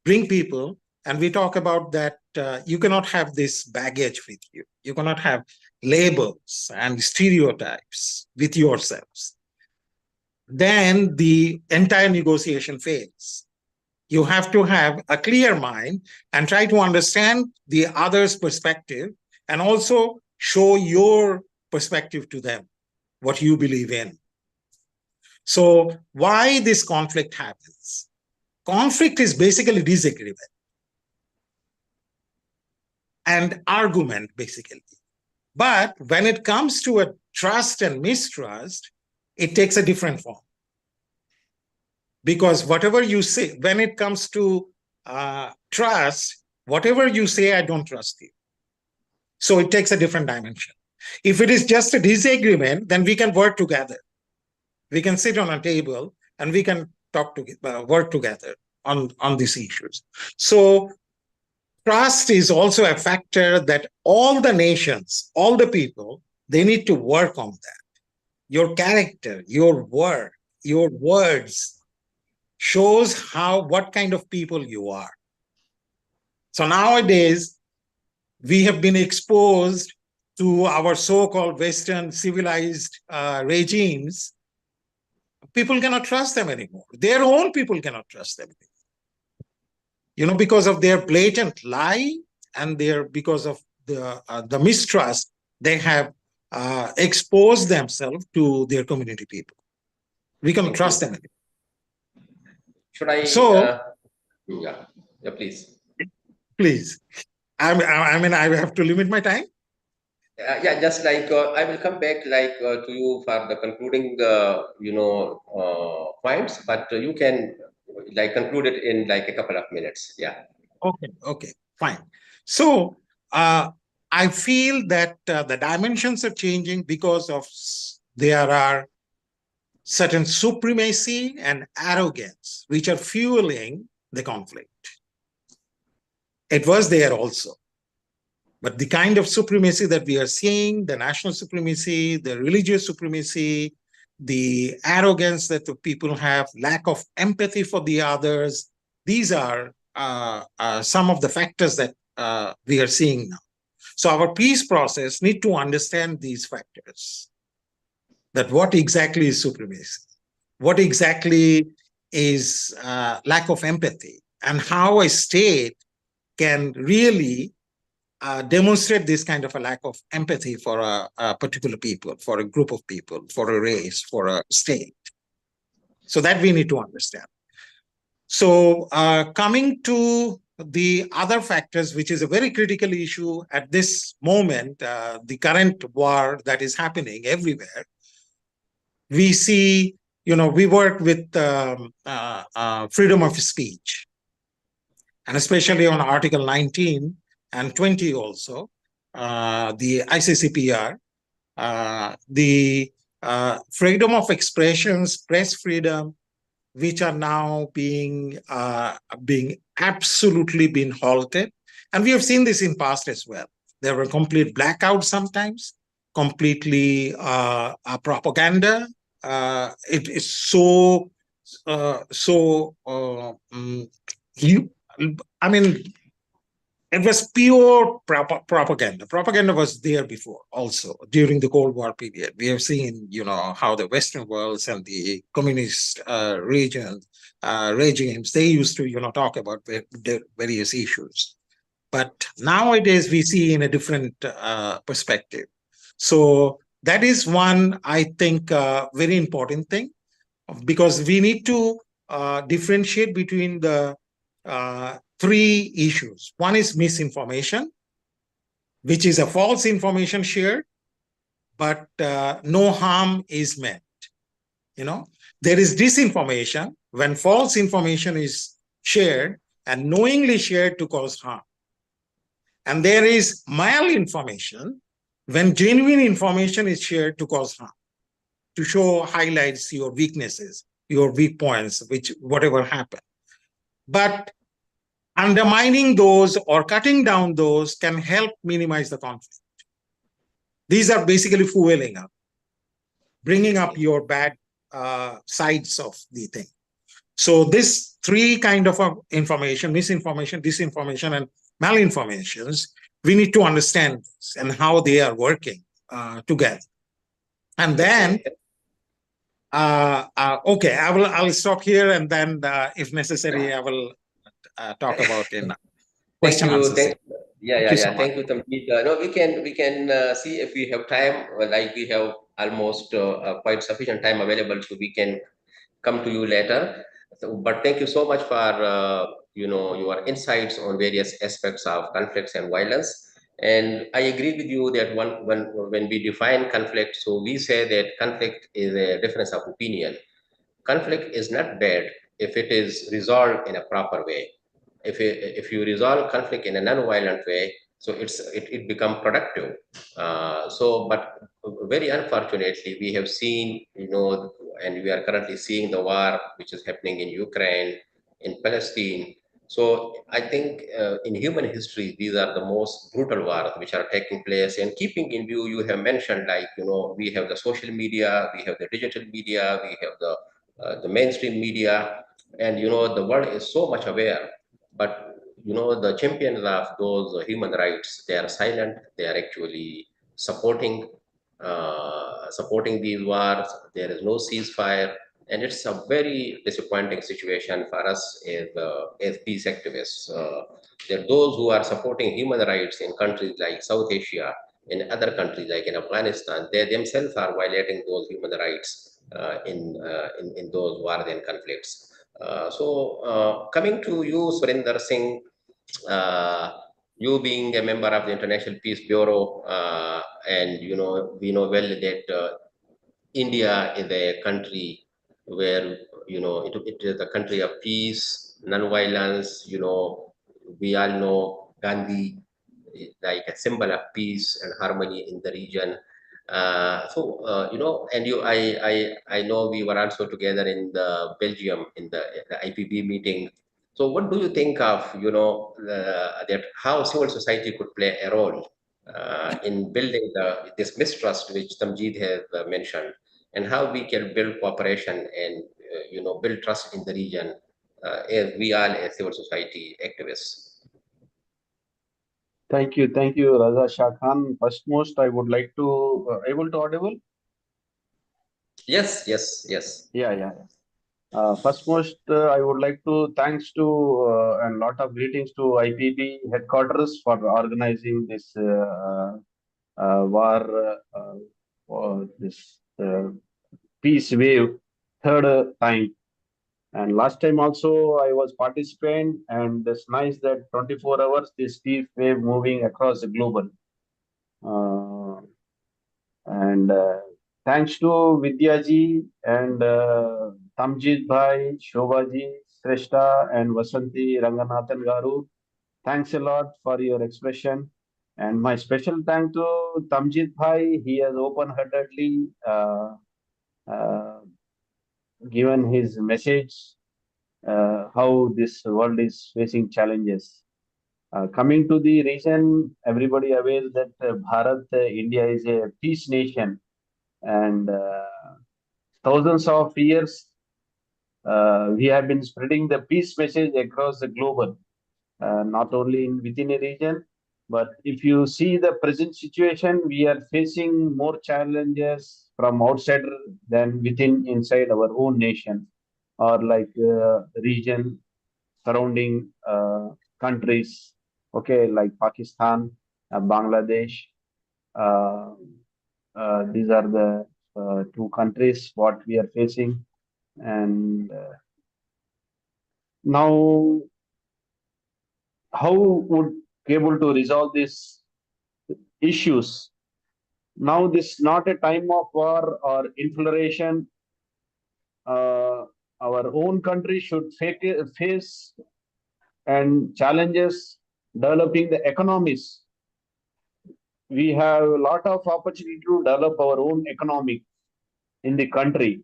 bring people and we talk about that you cannot have this baggage with you. You cannot have labels and stereotypes with yourselves. Then the entire negotiation fails. You have to have a clear mind and try to understand the other's perspective and also show your perspective to them, what you believe in. So why this conflict happens? Conflict is basically disagreement and argument, basically. But when it comes to a trust and mistrust, it takes a different form. Because whatever you say, when it comes to trust, whatever you say, I don't trust you. So it takes a different dimension. If it is just a disagreement, then we can work together. We can sit on a table and we can work together on these issues. So trust is also a factor that all the nations, all the people, they need to work on that. Your character, your work, your words shows what kind of people you are. So nowadays, we have been exposed to our so-called Western civilized regimes. People cannot trust them anymore. Their own people cannot trust them anymore. Because of their blatant lie and because of the mistrust, they have exposed themselves to their community people. We cannot trust them anymore. Should I? So, yeah, please. Please. I mean, I have to limit my time. Yeah, just like I will come back to you for the concluding points, but you can conclude it in a couple of minutes. Yeah. Okay, fine. So I feel that the dimensions are changing because of there are certain supremacy and arrogance which are fueling the conflict. It was there also. But the kind of supremacy that we are seeing, the national supremacy, the religious supremacy, the arrogance that the people have, lack of empathy for the others, these are some of the factors that we are seeing now. So our peace process need to understand these factors. That what exactly is supremacy? What exactly is lack of empathy? And how a state can really demonstrate this kind of a lack of empathy for a particular people, for a group of people, for a race, for a state. So that we need to understand. So coming to the other factors, which is a very critical issue at this moment, the current war that is happening everywhere, we see, we work with freedom of speech, and especially on Article 19 and 20 also, the ICCPR, the freedom of expressions, press freedom, which are now being absolutely halted. And we have seen this in past as well. There were complete blackouts sometimes, completely propaganda. It is it was pure propaganda. Propaganda was there before also during the Cold War period. We have seen, how the Western worlds and the communist regimes, they used to, talk about the various issues. But nowadays we see in a different perspective. So that is one, I think, very important thing, because we need to differentiate between the three issues. One is misinformation, which is a false information shared, but no harm is meant. There is disinformation when false information is shared and knowingly shared to cause harm. And there is malinformation when genuine information is shared to cause harm, to show highlights your weaknesses, your weak points, which whatever happened. But undermining those or cutting down those can help minimize the conflict. These are basically fueling up, bringing up your bad sides of the thing. So this three kind of information, misinformation, disinformation, and malinformations, we need to understand this and how they are working together. And then, okay, I'll stop here, and then if necessary, I will talk about in question answer. Thank you. Thank you, Tamjeet. No, we can see if we have time. Like we have almost quite sufficient time available, so we can come to you later. So, but thank you so much for your insights on various aspects of conflicts and violence. And I agree with you that when we define conflict, so we say that conflict is a difference of opinion. Conflict is not bad if it is resolved in a proper way. If you resolve conflict in a non-violent way, so it become productive. But very unfortunately, we have seen, and we are currently seeing the war which is happening in Ukraine, in Palestine. So I think in human history, these are the most brutal wars which are taking place. And keeping in view, you have mentioned, like, we have the social media, we have the digital media, we have the mainstream media, and the world is so much aware. But the champions of those human rights, they are silent. They are actually supporting these wars. There is no ceasefire, and it's a very disappointing situation for us as peace activists. There are those who are supporting human rights in countries like South Asia, in other countries like in Afghanistan. They themselves are violating those human rights in those wars and conflicts. Coming to you, Surinder Singh, you being a member of the International Peace Bureau, and we know well that India is a country where it is a country of peace, non-violence. We all know Gandhi, like a symbol of peace and harmony in the region. I know we were also together in the Belgium in the IPB meeting. So what do you think of that how civil society could play a role in building this mistrust which Tamjeet has mentioned, and how we can build cooperation and build trust in the region as we are as civil society activists? Thank you, Raza Shah Khan. First most, I would like to able to audible. Yes. Yeah. First most, I would like to thanks to and lot of greetings to IPB headquarters for organizing this war, this peace wave third time. And last time also I was participant, and it's nice that 24 hours this peace wave moving across the global. And thanks to Vidyaji and Tamjit Bhai, Shobhaji, Shrestha, and Vasanthi Ranganathan Garu. Thanks a lot for your expression. And my special thank to Tamjit Bhai. He has open-heartedly given his message how this world is facing challenges. Coming to the region, everybody aware that Bharat, India is a peace nation, and thousands of years we have been spreading the peace message across the globe, not only within a region, but if you see the present situation, we are facing more challenges from outside than inside our own nation, or like region surrounding countries, okay, like Pakistan, Bangladesh. These are the two countries what we are facing. And now, how would be able to resolve these issues? Now, this is not a time of war or infiltration. Our own country should face and challenges developing the economies. We have a lot of opportunity to develop our own economy. in the country.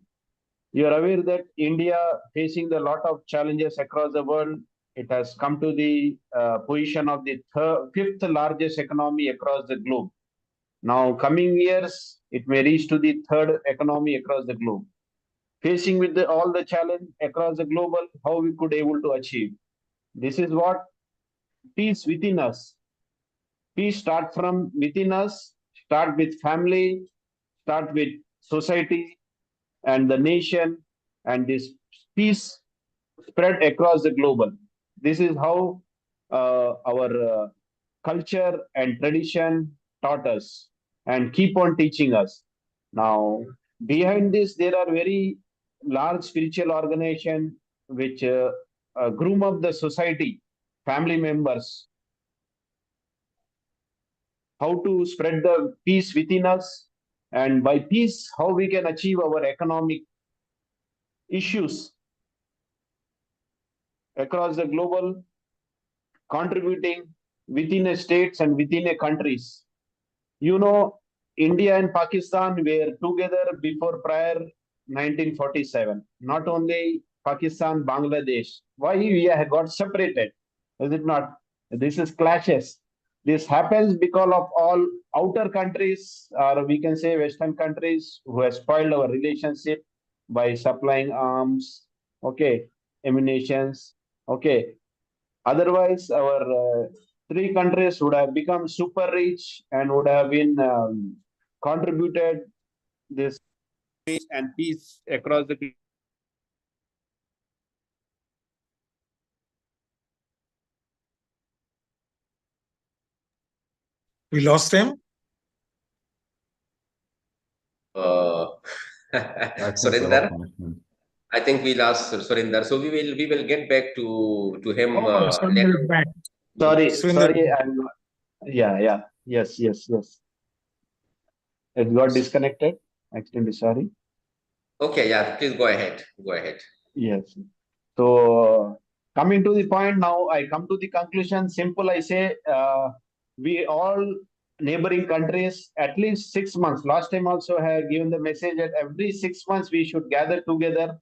You are aware that India facing a lot of challenges across the world. It has come to the position of the fifth largest economy across the globe. Now, coming years, it may reach to the third economy across the globe. Facing with all the challenge across the global, how we could able to achieve. This is what peace within us. Peace start from within us, start with family, start with society and the nation, and this peace spread across the global. This is how our culture and tradition taught us and keep on teaching us. Now, behind this, there are very large spiritual organization which groom up the society, family members, how to spread the peace within us, and by peace, how we can achieve our economic issues across the global, contributing within a states and within a countries. You know, India and Pakistan were together before prior 1947. Not only Pakistan, Bangladesh. Why we have got separated? Is it not? This is clashes. This happens because of all outer countries, or we can say Western countries, who have spoiled our relationship by supplying arms, okay, ammunitions, okay. Otherwise, our three countries would have become super rich and would have been contributed this peace and peace across the. We lost him. Surinder, I think we lost Surinder, so we will get back to him. Surinder is back. Sorry, Surinder. sorry, yeah, yes. It got disconnected. Extremely sorry. Okay, yeah, please go ahead. Go ahead. Yes. So coming to the point now, I come to the conclusion. Simple, I say, we all neighboring countries at least 6 months. Last time also I have given the message that every 6 months we should gather together.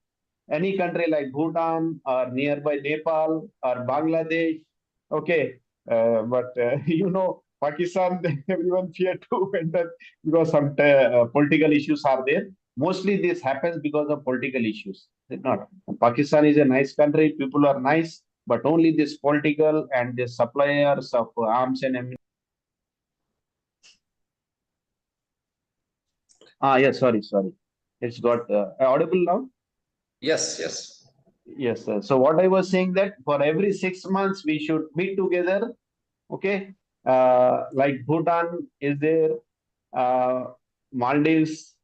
Any country like Bhutan or nearby Nepal or Bangladesh. Okay, but you know, Pakistan, everyone fear to enter because some political issues are there. Mostly this happens because of political issues. Is it not? Pakistan is a nice country, people are nice, but only this political and the suppliers of arms and ammunition. Yes, sorry. It's got audible now? Yes. Yes, sir. So what I was saying that for every 6 months we should meet together. Okay. Like Bhutan is there, Maldives,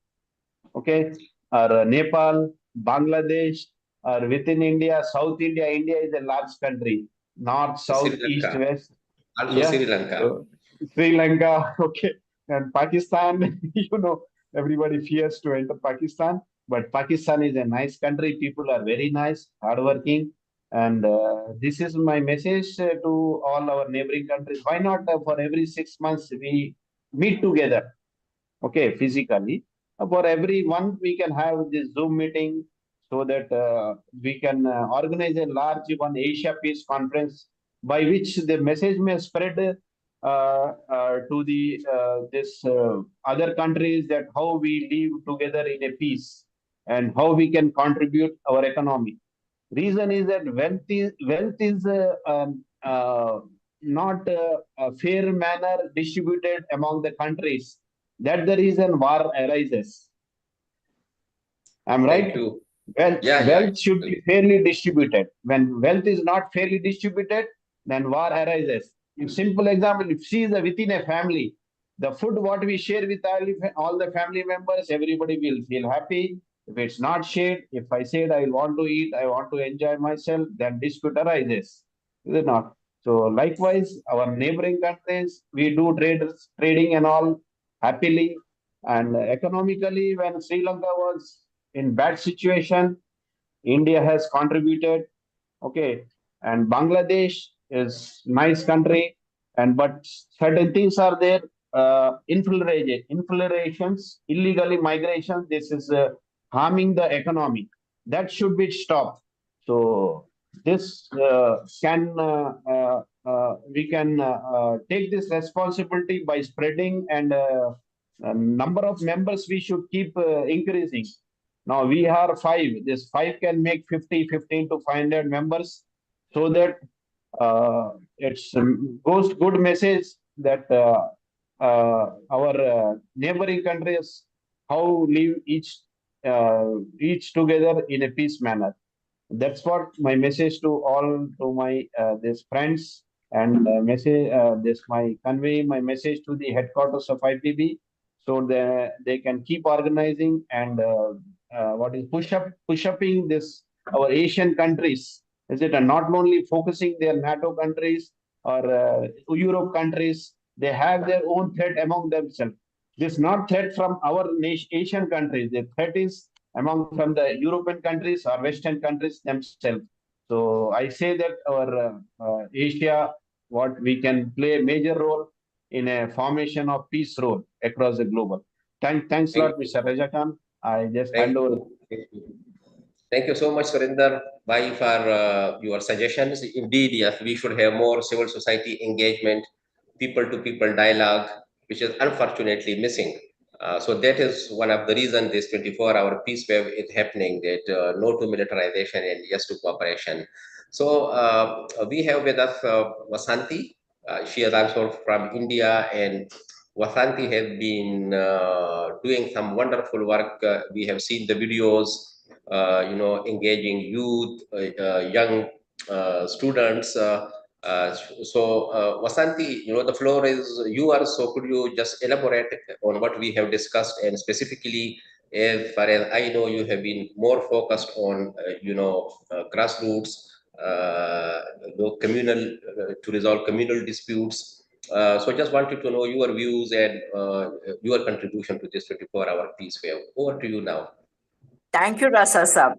okay, or Nepal, Bangladesh, or within India, South India. India is a large country, north, Sri south, east, Lanka. west. Also Yeah. Sri Lanka. So, Sri Lanka, okay, and Pakistan. You know, everybody fears to enter Pakistan, but Pakistan is a nice country. People are very nice, hardworking, and this is my message to all our neighboring countries. Why not for every 6 months we meet together? Okay, physically. For every month, we can have this Zoom meeting so that we can organize a large one Asia Peace Conference by which the message may spread to the this other countries that how we live together in a peace and how we can contribute our economy. Reason is that wealth is not a fair manner distributed among the countries. That's the reason war arises. I'm right? Wealth should be fairly distributed. When wealth is not fairly distributed, then war arises. In simple example, if she is within a family, the food what we share with all the family members, everybody will feel happy. If it's not shared, if I said I want to eat, I want to enjoy myself, then dispute arises. Is it not? So likewise, our neighboring countries, we do trading and all happily. And economically, when Sri Lanka was in bad situation, India has contributed. Okay, and Bangladesh is nice country, and but certain things are there. infiltrations, illegally migration. This is harming the economy. That should be stopped. So this we can take this responsibility by spreading, and number of members we should keep increasing. Now we are 5. This 5 can make 50, 15 to 500 members, so that it's goes good message that our neighboring countries how live each together in a peace manner. That's what my message to all to my these friends, and message this my convey my message to the headquarters of IPB, so they can keep organizing and what is push upping this our Asian countries. Is it not only focusing their NATO countries or Europe countries? They have their own threat among themselves. This not threat from our Asian countries. The threat is among from the European countries or Western countries themselves. So I say that our Asia, what we can play a major role in a formation of peace role across the global. Thanks a lot, Mr. Raja Khan. I just hand over. Thank you so much, Surinder, Bhai, for your suggestions. Indeed, yes, we should have more civil society engagement, people-to-people dialogue, which is unfortunately missing. So that is one of the reasons this 24-hour peace wave is happening, that no to militarization and yes to cooperation. So we have with us Vasanthi. She is also from India, and Vasanthi has been doing some wonderful work. We have seen the videos, engaging youth, young students. Vasanthi, the floor is yours. So could you just elaborate on what we have discussed, and specifically, as far as I know, you have been more focused on, grassroots, communal, to resolve communal disputes. So just wanted to know your views and your contribution to this 24-hour peace wave. Over to you now. Thank you, Raza Sab.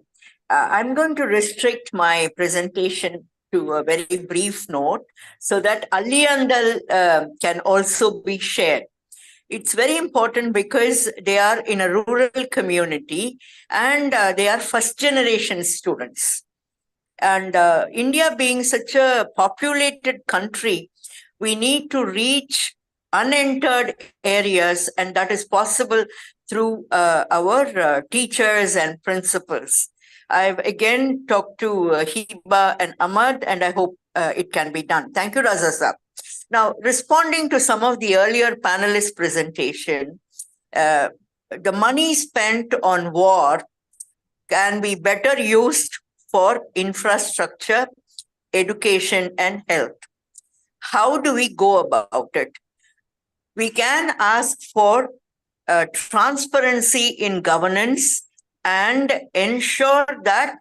I'm going to restrict my presentation to a very brief note so that Aliyandal can also be shared. It's very important because they are in a rural community and they are first generation students. And India being such a populated country, we need to reach unentered areas, and that is possible through our teachers and principals. I've again talked to Hiba and Ahmad, and I hope it can be done. Thank you, Raza Sab. Now, responding to some of the earlier panelists' presentation, the money spent on war can be better used for infrastructure, education, and health. How do we go about it? We can ask for transparency in governance and ensure that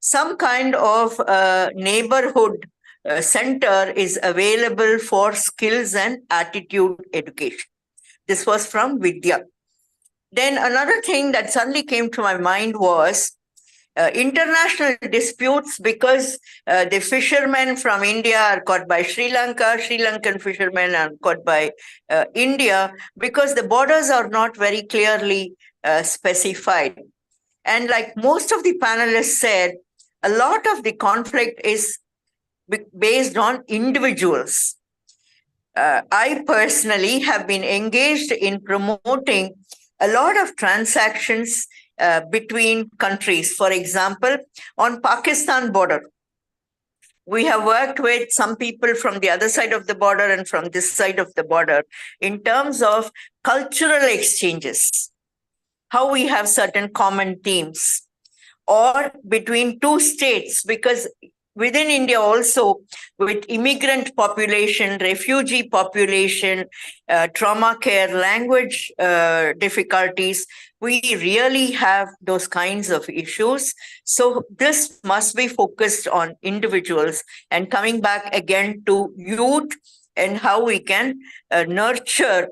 some kind of neighborhood center is available for skills and attitude education. This was from Vidya. Then another thing that suddenly came to my mind was international disputes, because the fishermen from India are caught by Sri Lanka, Sri Lankan fishermen are caught by India, because the borders are not very clearly specified. And like most of the panelists said, a lot of the conflict is based on individuals. I personally have been engaged in promoting a lot of transactions between countries. For example, on Pakistan border, we have worked with some people from the other side of the border and from this side of the border in terms of cultural exchanges, how we have certain common themes, or between two states, because within India also, with immigrant population, refugee population, trauma care, language difficulties, we really have those kinds of issues. So this must be focused on individuals, and coming back again to youth and how we can nurture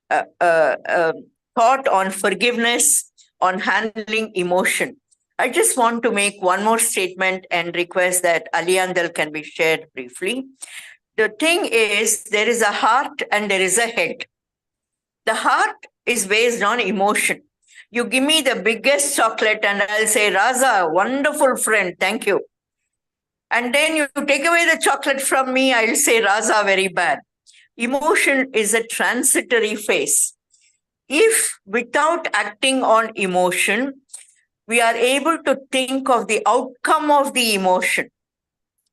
thought on forgiveness, on handling emotion. I just want to make one more statement and request that Aliyandal can be shared briefly. The thing is, there is a heart and there is a head. The heart is based on emotion. You give me the biggest chocolate and I'll say, Raza, wonderful friend, thank you. And then you take away the chocolate from me, I'll say, Raza, very bad. Emotion is a transitory phase. If without acting on emotion, we are able to think of the outcome of the emotion,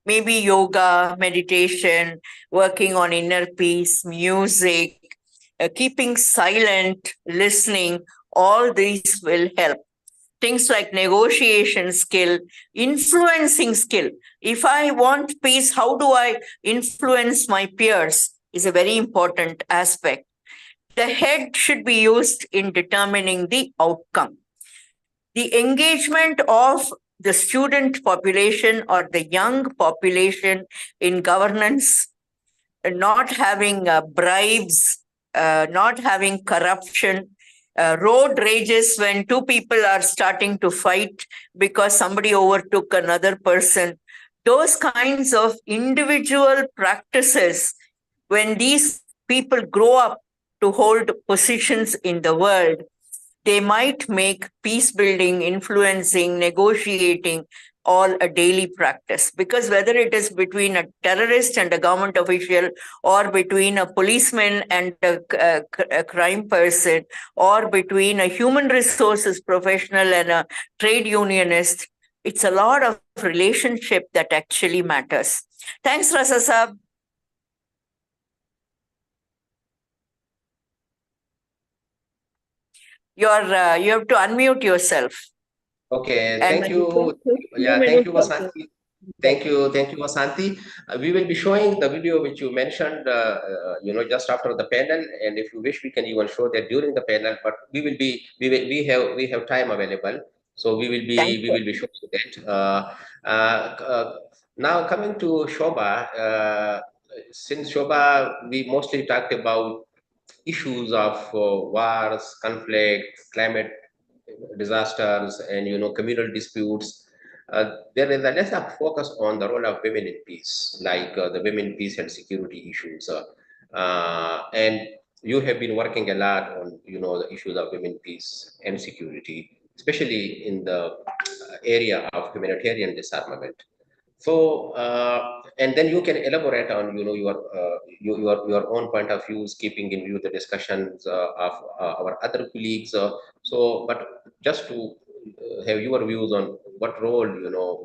maybe yoga, meditation, working on inner peace, music, keeping silent, listening, all these will help. Things like negotiation skill, influencing skill. If I want peace, how do I influence my peers is a very important aspect. The head should be used in determining the outcome. The engagement of the student population or the young population in governance, not having bribes, not having corruption, road rages when two people are starting to fight because somebody overtook another person. Those kinds of individual practices, when these people grow up to hold positions in the world, they might make peace building, influencing, negotiating all a daily practice. Because whether it is between a terrorist and a government official, or between a policeman and a crime person, or between a human resources professional and a trade unionist, it's a lot of relationship that actually matters. Thanks, Raza Saab. You have to unmute yourself. Okay, And thank you. Yeah, thank you, Vasanthi. Thank you, Vasanthi. We will be showing the video which you mentioned, just after the panel, and if you wish, we can even show that during the panel. But we have time available, so we will be showing that. Now coming to Shobha, since Shobha, we mostly talked about issues of wars, conflicts, climate disasters, and communal disputes. There is a less of focus on the role of women in peace, like the women peace and security issues. And you have been working a lot on the issues of women peace and security, especially in the area of humanitarian disarmament. So, and then you can elaborate on your own point of views, keeping in view the discussions of our other colleagues. But just to have your views on what role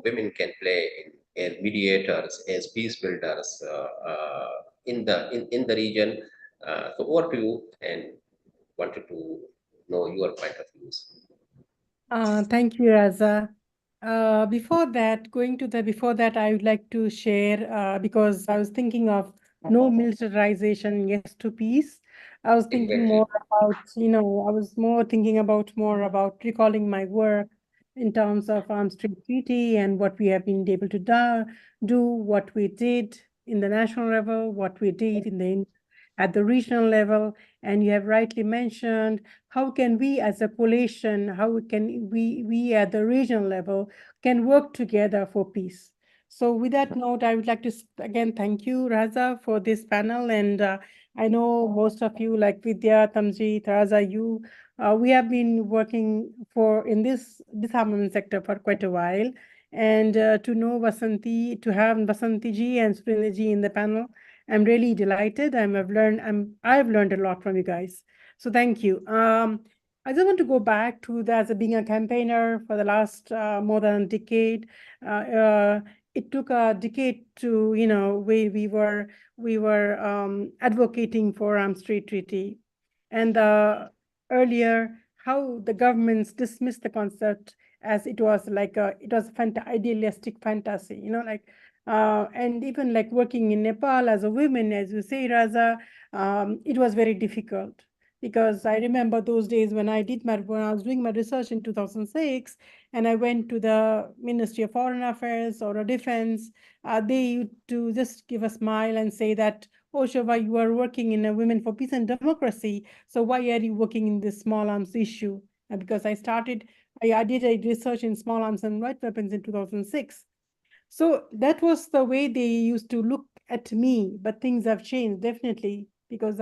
women can play as mediators, as peace builders in the region. So over to you, and wanted to know your point of views. Thank you, Raza. Before that, I would like to share, because I was thinking of no militarization, yes to peace. I was thinking more about, I was thinking more about recalling my work in terms of Arms Trade Treaty and what we have been able to do, what we did in the national level, what we did at the regional level. And you have rightly mentioned, how can we as a coalition, how can we at the regional level can work together for peace? So with that note, I would like to again thank you, Raza, for this panel. And I know most of you, like Vidya, Tamjit, Raza, we have been working in this disarmament sector for quite a while. And to know Vasanthi, to have Vasanthi ji and Surendra ji in the panel, I'm really delighted. I've learned a lot from you guys. So thank you. I just want to go back to as being a campaigner for the last more than a decade. It took a decade to, we were advocating for Arms Trade Treaty, and earlier how the governments dismissed the concept as it was like it was idealistic fantasy, and even like working in Nepal as a woman, as you say, Raza, it was very difficult. Because I remember those days when I was doing my research in 2006, and I went to the Ministry of Foreign Affairs or Defense, they used to just give a smile and say that, oh, Shobha, you are working in a Women for Peace and Democracy, so why are you working in this small arms issue? And because I did a research in small arms and light weapons in 2006. So that was the way they used to look at me, but things have changed definitely, because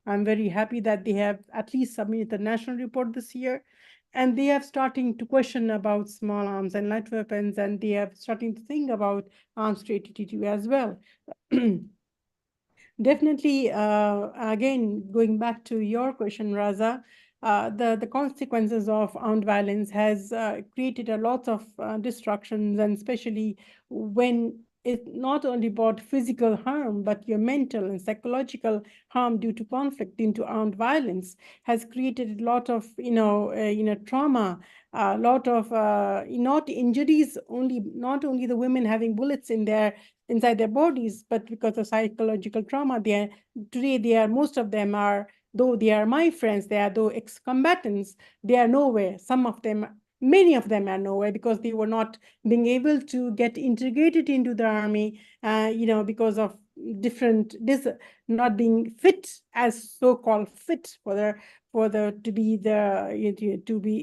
I'm very happy that they have at least submitted the national report this year. And they have starting to question about small arms and light weapons, and they have starting to think about arms trade treaty as well. Definitely, again, going back to your question, Raza, the consequences of armed violence has created a lot of destructions, and especially when it's not only about physical harm, but your mental and psychological harm due to conflict, into armed violence, has created a lot of trauma, a lot of not injuries only, not only the women having bullets inside their bodies, but because of psychological trauma. Most of them are, though they are my friends, they are though ex-combatants, they are nowhere. Many of them are nowhere because they were not being able to get integrated into the army, because of not being fit, as so-called fit to be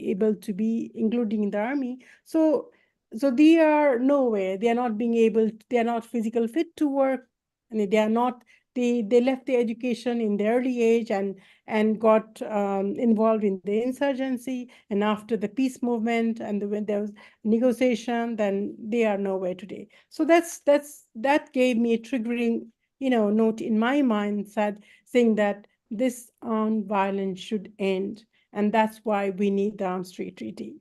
able to be including in the army. So they are nowhere. They are not being able, they are not physical fit to work. And they are not, they left the education in the early age and got involved in the insurgency. And after the peace movement and when there was negotiation, then they are nowhere today. So that gave me a triggering, note in my mind, saying that this armed violence should end. And that's why we need the Arms Trade Treaty.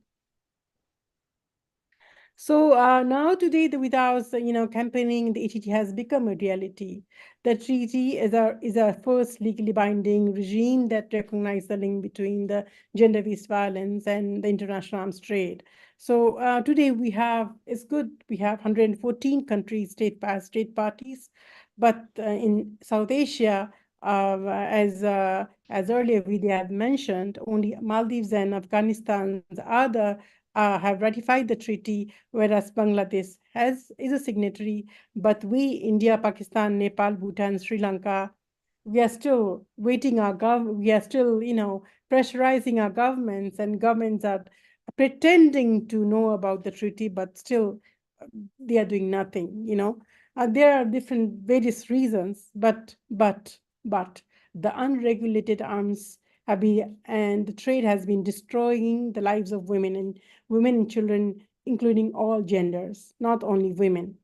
So now today, with our campaigning, the ATT has become a reality. The treaty is our first legally binding regime that recognizes the link between the gender-based violence and the international arms trade. So today it's good, we have 114 countries, state parties, but in South Asia, as earlier we had mentioned, only Maldives and Afghanistan have ratified the treaty, whereas Bangladesh is a signatory. But we, India, Pakistan, Nepal, Bhutan, Sri Lanka, we are still waiting. We are still, pressurizing our governments, and governments are pretending to know about the treaty, but still they are doing nothing. There are various reasons, but the unregulated arms and the trade has been destroying the lives of women and children, including all genders, not only women.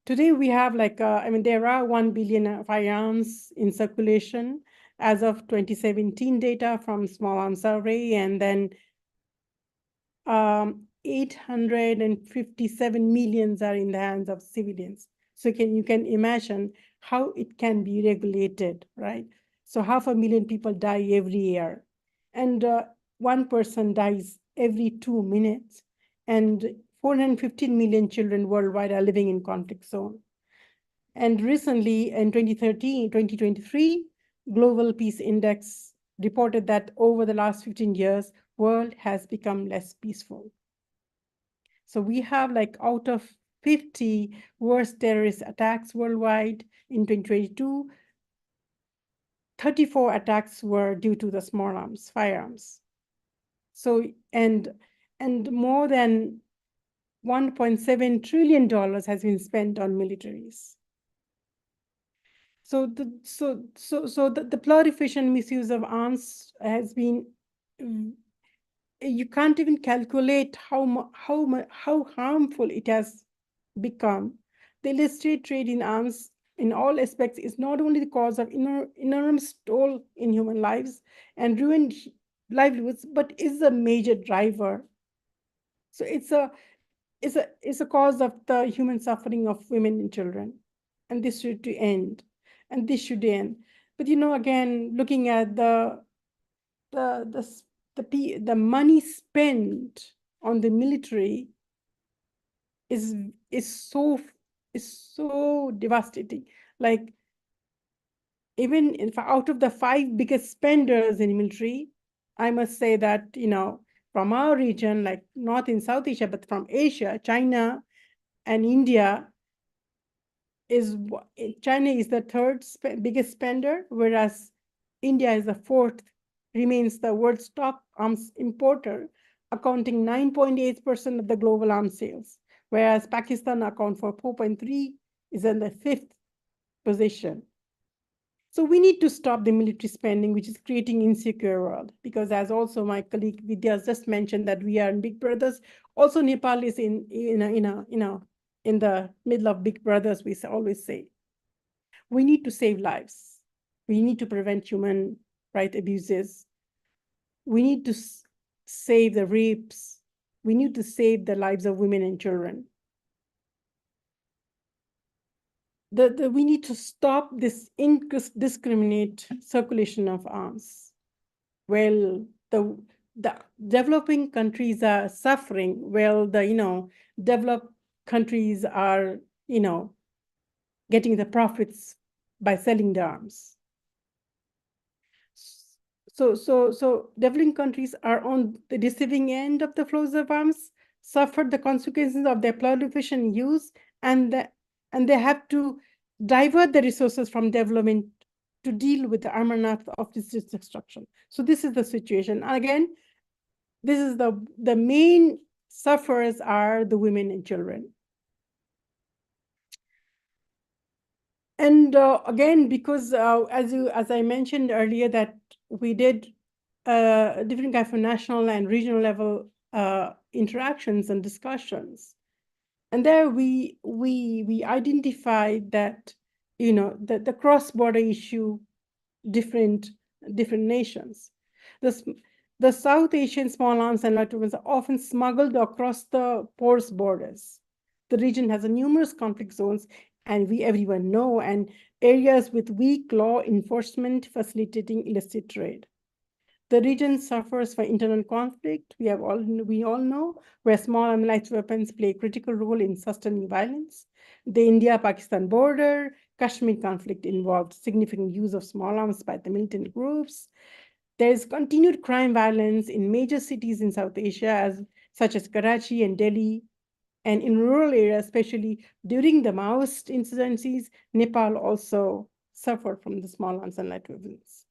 Today we have there are 1 billion firearms in circulation as of 2017 data from Small Arms Survey, and then 857 millions are in the hands of civilians. So you can imagine how it can be regulated, right? So 500,000 people die every year, and one person dies every 2 minutes, and 415 million children worldwide are living in conflict zone. And recently, in 2023, Global Peace Index reported that over the last 15 years, world has become less peaceful. So we have out of 50 worst terrorist attacks worldwide in 2022, 34 attacks were due to the small arms, firearms. So, and more than $1.7 trillion has been spent on militaries. So the proliferation and misuse of arms has been, you can't even calculate how harmful it has become. The illicit trade in arms in all aspects is not only the cause of enormous toll in human lives and ruined livelihoods, but is a major driver. So it's a cause of the human suffering of women and children, and this should end. And this should end. But again, looking at the money spent on the military is so devastating. Like, even if out of the 5 biggest spenders in military, I must say that from our region, like not in South Asia, but from Asia, China and India China is the third biggest spender, whereas India is the fourth, remains the world's top arms importer, accounting 9.8% of the global arms sales, whereas Pakistan account for 4.3, is in the 5th position. So we need to stop the military spending, which is creating insecure world. Because as also my colleague Vidya has just mentioned that we are in Big Brothers. Also, Nepal is in the middle of Big Brothers. We always say we need to save lives. We need to prevent human right abuses. We need to save the rapes. We need to save the lives of women and children. We need to stop this indiscriminate circulation of arms. Well, the developing countries are suffering. Well, the developed countries are getting the profits by selling the arms. So developing countries are on the receiving end of the flows of arms, suffered the consequences of their proliferation use, and they have to divert the resources from development to deal with the armanath of this destruction. So this is the situation. And again, this is the main sufferers are the women and children. And again, because as I mentioned earlier, that we did different kind of national and regional level interactions and discussions, and there we identified that the cross-border issue, different nations, the South Asian small arms and light weapons are often smuggled across the porous borders. The region has numerous conflict zones, and everyone know, and areas with weak law enforcement facilitating illicit trade. The region suffers from internal conflict, we all know, where small and light weapons play a critical role in sustaining violence. The India-Pakistan border, Kashmir conflict involved significant use of small arms by the militant groups. There is continued crime violence in major cities in South Asia, such as Karachi and Delhi, and in rural areas, especially during the Maoist insurgencies. Nepal also suffered from the small arms and light weapons.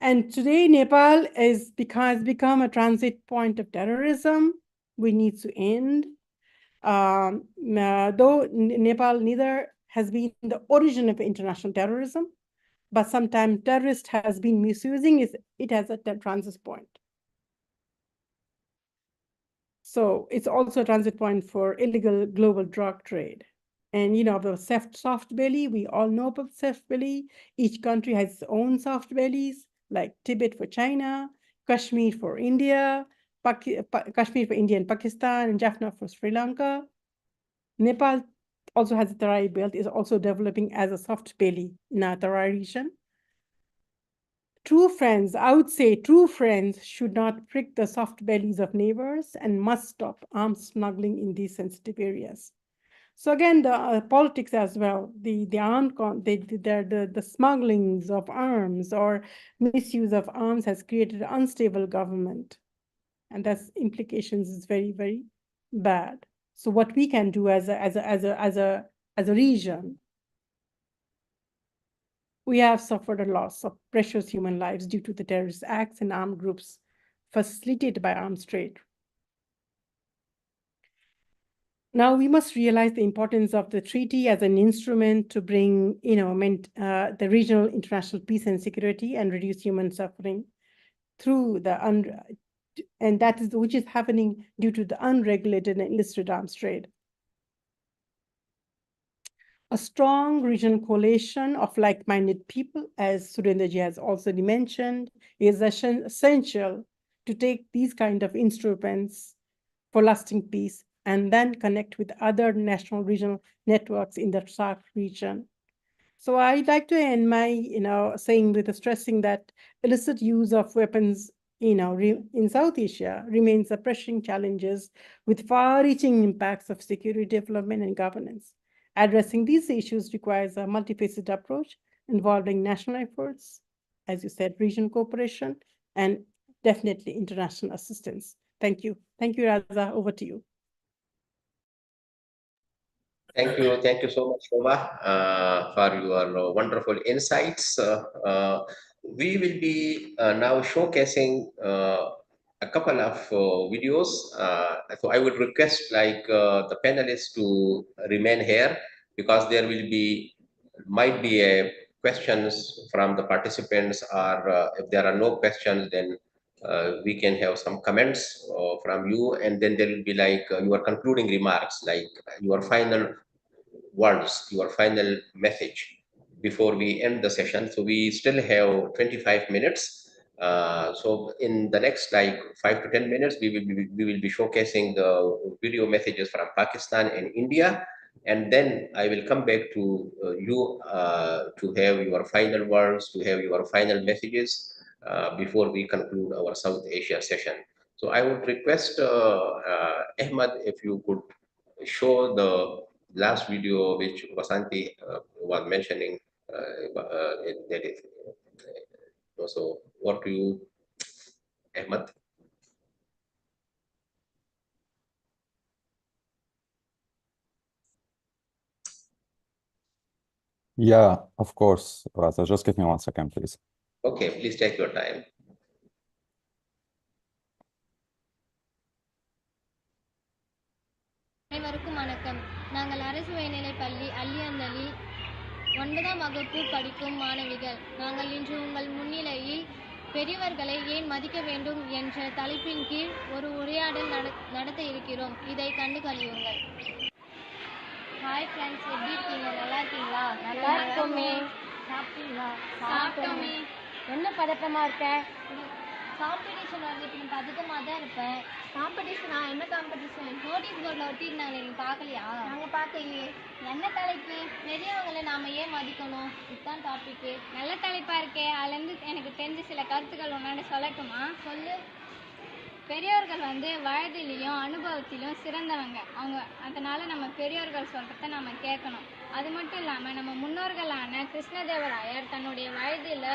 And today, Nepal has become a transit point of terrorism. We need to end. Though Nepal neither has been the origin of international terrorism, but sometimes terrorist has been misusing it as a transit point. So it's also a transit point for illegal global drug trade. And the soft belly, we all know about soft belly. Each country has its own soft bellies, like Tibet for China, Kashmir for India, Kashmir for India and Pakistan, and Jaffna for Sri Lanka. Nepal also has a Terai belt, is also developing as a soft belly in our Terai region. True friends, I would say true friends should not prick the soft bellies of neighbors and must stop arms smuggling in these sensitive areas. So again, the politics as well, the smugglings of arms or misuse of arms has created an unstable government, and that's implications is very, very bad. So what we can do as a region, we have suffered a loss of precious human lives due to the terrorist acts and armed groups facilitated by arms trade. Now we must realize the importance of the treaty as an instrument to bring, the regional international peace and security and reduce human suffering through and that is which is happening due to the unregulated and illicit arms trade. A strong regional coalition of like-minded people, as Surendraji has also mentioned, is essential to take these kind of instruments for lasting peace and then connect with other national regional networks in the SAARC region. So I'd like to end my, saying with stressing that illicit use of weapons, in South Asia remains a pressing challenges with far-reaching impacts of security development and governance. Addressing these issues requires a multifaceted approach involving national efforts, as you said, regional cooperation, and definitely international assistance. Thank you. Thank you, Raza. Over to you. Thank you so much, Shobha, for your wonderful insights. We will be now showcasing a couple of videos. So I would request the panelists to remain here because there might be a questions from the participants, or if there are no questions, then we can have some comments from you, and then there will be like your concluding remarks, like your final words, your final message before we end the session. So we still have 25 minutes. So in the next like 5 to 10 minutes, we will be showcasing the video messages from Pakistan and India. And then I will come back to you to have your final words, to have your final messages before we conclude our South Asia session. So I would request Ahmad, if you could show the last video which Vasanthi was mentioning. That is also what do you, Ahmad? Yeah, of course, Raza. Just give me 1 second, please. Okay, please take your time. அனைவருக்கும் வணக்கம். நாங்கள் அரசு உயர்நிலைப் பள்ளி அல்லியந்தளி 9ஆம் வகுப்பு படிக்கும் மாணவிகள். நாங்கள் இன்று உங்கள் முன்னிலையில் பெரியவர்களை ஏன் மதிக்க வேண்டும் என்ற தலைப்பின் கீழ் ஒரு உரையாடல் நடத்த இருக்கிறோம். இதை கண்டு கழியுங்கள். ஹாய் ஃப்ரெண்ட்ஸ், எப்படி இருக்கீங்க? நல்லா இருக்கீங்களா? நல்லா இருக்கோமே. சாப்பிட்டீங்களா? சாப்பிட்டோமே. என்ன பதட்டமா இருக்க? காம்படிஷன் வந்துட்டு நான் பதட்டமாக தான் இருப்பேன். காம்படிஷனா? என்ன காம்படிஷன்? நோட்டீஸ் போர்டில் ஒட்டிருந்தாங்க, நீங்கள் பார்க்கலையா? நாங்கள் பார்க்கலையே. என்ன தலைப்பு? பெரியவங்களை நாம் ஏன் மதிக்கணும், இதுதான் டாப்பிக்கு. நல்ல தலைப்பாக இருக்கே. அதுலேருந்து எனக்கு தெரிஞ்ச சில கருத்துக்கள் ஒன்றாண்டு சொல்லட்டுமா? சொல்லு. பெரியோர்கள் வந்து வயதிலையும் அனுபவத்திலும் சிறந்தவங்க அவங்க. அதனால் நம்ம பெரியோர்கள் சொல்கிறத நம்ம கேட்கணும். அது மட்டும் இல்லாமல் நம்ம முன்னோர்களான கிருஷ்ணதேவராயர் தன்னுடைய வயதில்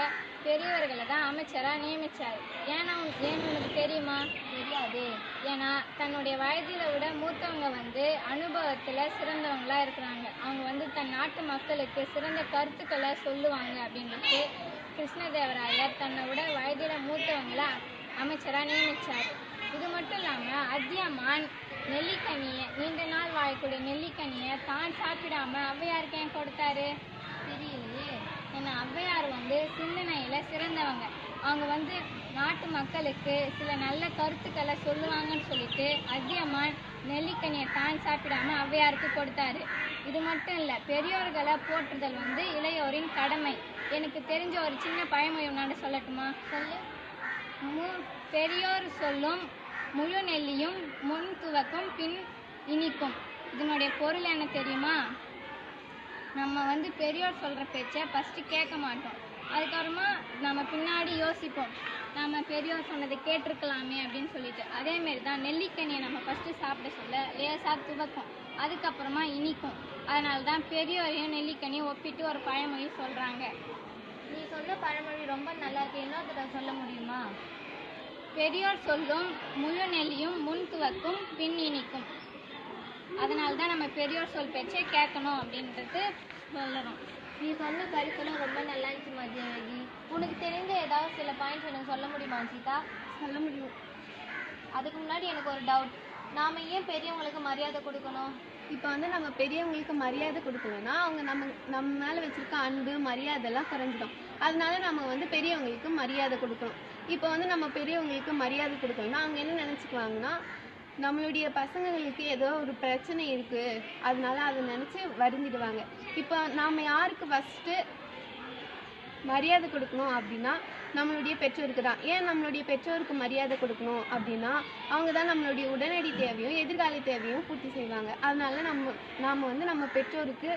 பெரியவர்களை தான் அமைச்சராக நியமித்தார். ஏன்னா உங்களுக்கு தெரியுமா? தெரியாது. ஏன்னா தன்னுடைய வயதில் விட மூத்தவங்க வந்து அனுபவத்தில் சிறந்தவங்களாக இருக்கிறாங்க. அவங்க வந்து தன் நாட்டு மக்களுக்கு சிறந்த கருத்துக்களை சொல்லுவாங்க அப்படின்ட்டு கிருஷ்ணதேவராயர் தன்னை விட வயதில் மூத்தவங்களை அமைச்சராக நியமித்தார். இது மட்டும் இல்லாமல் அதியமான் நெல்லிக்கனியை, நீண்ட நாள் வாழக்கூடிய நெல்லிக்கனியை தான் சாப்பிடாம ஔவையாருக்கு ஏன் கொடுத்தாரு? தெரியலையே. ஏன்னா ஔவையார் வந்து சிந்தனையில் சிறந்தவங்க. அவங்க வந்து நாட்டு மக்களுக்கு சில நல்ல கருத்துக்களை சொல்லுவாங்கன்னு சொல்லிட்டு அதியமான் நெல்லிக்கனியை தான் சாப்பிடாம ஔவையாருக்கு கொடுத்தாரு. இது மட்டும் இல்லை, பெரியோர்களை போற்றுதல் வந்து இளையோரின் கடமை. எனக்கு தெரிஞ்ச ஒரு சின்ன பழமொழி ஒன்றாண்டு சொல்லட்டுமா? சொல்லு. பெரியோர் சொல்லும் முழு நெல்லியும் முன் துவக்கும் பின் இனிக்கும். இதனுடைய பொருள் என்ன தெரியுமா? நம்ம வந்து பெரியோர் சொல்கிற பேச்சை ஃபஸ்ட்டு கேட்க மாட்டோம். அதுக்கப்புறமா நம்ம பின்னாடி யோசிப்போம், நம்ம பெரியோர் சொன்னதை கேட்டிருக்கலாமே அப்படின்னு சொல்லிட்டு. அதேமாரி தான் நெல்லிக்கனியை நம்ம ஃபஸ்ட்டு சாப்பிட சொல்ல லேசாக துவக்கும், அதுக்கப்புறமா இனிக்கும். அதனால தான் பெரியோரையும் நெல்லிக்கனியும் ஒப்பிட்டு ஒரு பழமொழி சொல்கிறாங்க. நீ சொன்ன பழமொழி ரொம்ப நல்லா இருக்கு, இன்னொருத்தர சொல்ல முடியுமா? பெரியோர் சொல்லும் முழு நெல்லியும் முன் துவக்கும் பின் இனிக்கும். அதனால தான் நம்ம பெரியோர் சொல் பேச்சை கேட்கணும் அப்படின்றது சொல்லணும். நீ சொன்ன கருத்துலாம் ரொம்ப நல்லா இருந்துச்சு மதியழகி. உனக்கு தெரிஞ்ச ஏதாவது சில பாயிண்ட்ஸ் எனக்கு சொல்ல முடியுமா சீதா? சொல்ல முடியும். அதுக்கு முன்னாடி எனக்கு ஒரு டவுட். நாம் ஏன் பெரியவங்களுக்கு மரியாதை கொடுக்கணும்? இப்போ வந்து நம்ம பெரியவங்களுக்கு மரியாதை கொடுக்கணும்னா அவங்க நம்ம மேலே வச்சுருக்க அன்பு மரியாதைலாம் குறைஞ்சிடும். அதனால நம்ம வந்து பெரியவங்களுக்கு மரியாதை கொடுக்கணும். இப்போ வந்து நம்ம பெரியவங்களுக்கு மரியாதை கொடுக்கணும்னா அவங்க என்ன நினச்சிக்குவாங்கன்னா, நம்மளுடைய பசங்களுக்கு ஏதோ ஒரு பிரச்சனை இருக்குது, அதனால அதை நினச்சி வருந்திடுவாங்க. இப்போ நாம் யாருக்கு ஃபஸ்ட்டு மரியாதை கொடுக்கணும் அப்படின்னா நம்மளுடைய பெற்றோருக்கு தான். ஏன் நம்மளுடைய பெற்றோருக்கு மரியாதை கொடுக்கணும் அப்படின்னா அவங்க தான் நம்மளுடைய உடனடி தேவையும் எதிர்கால தேவையும் பூர்த்தி செய்வாங்க. அதனால நாம் வந்து நம்ம பெற்றோருக்கு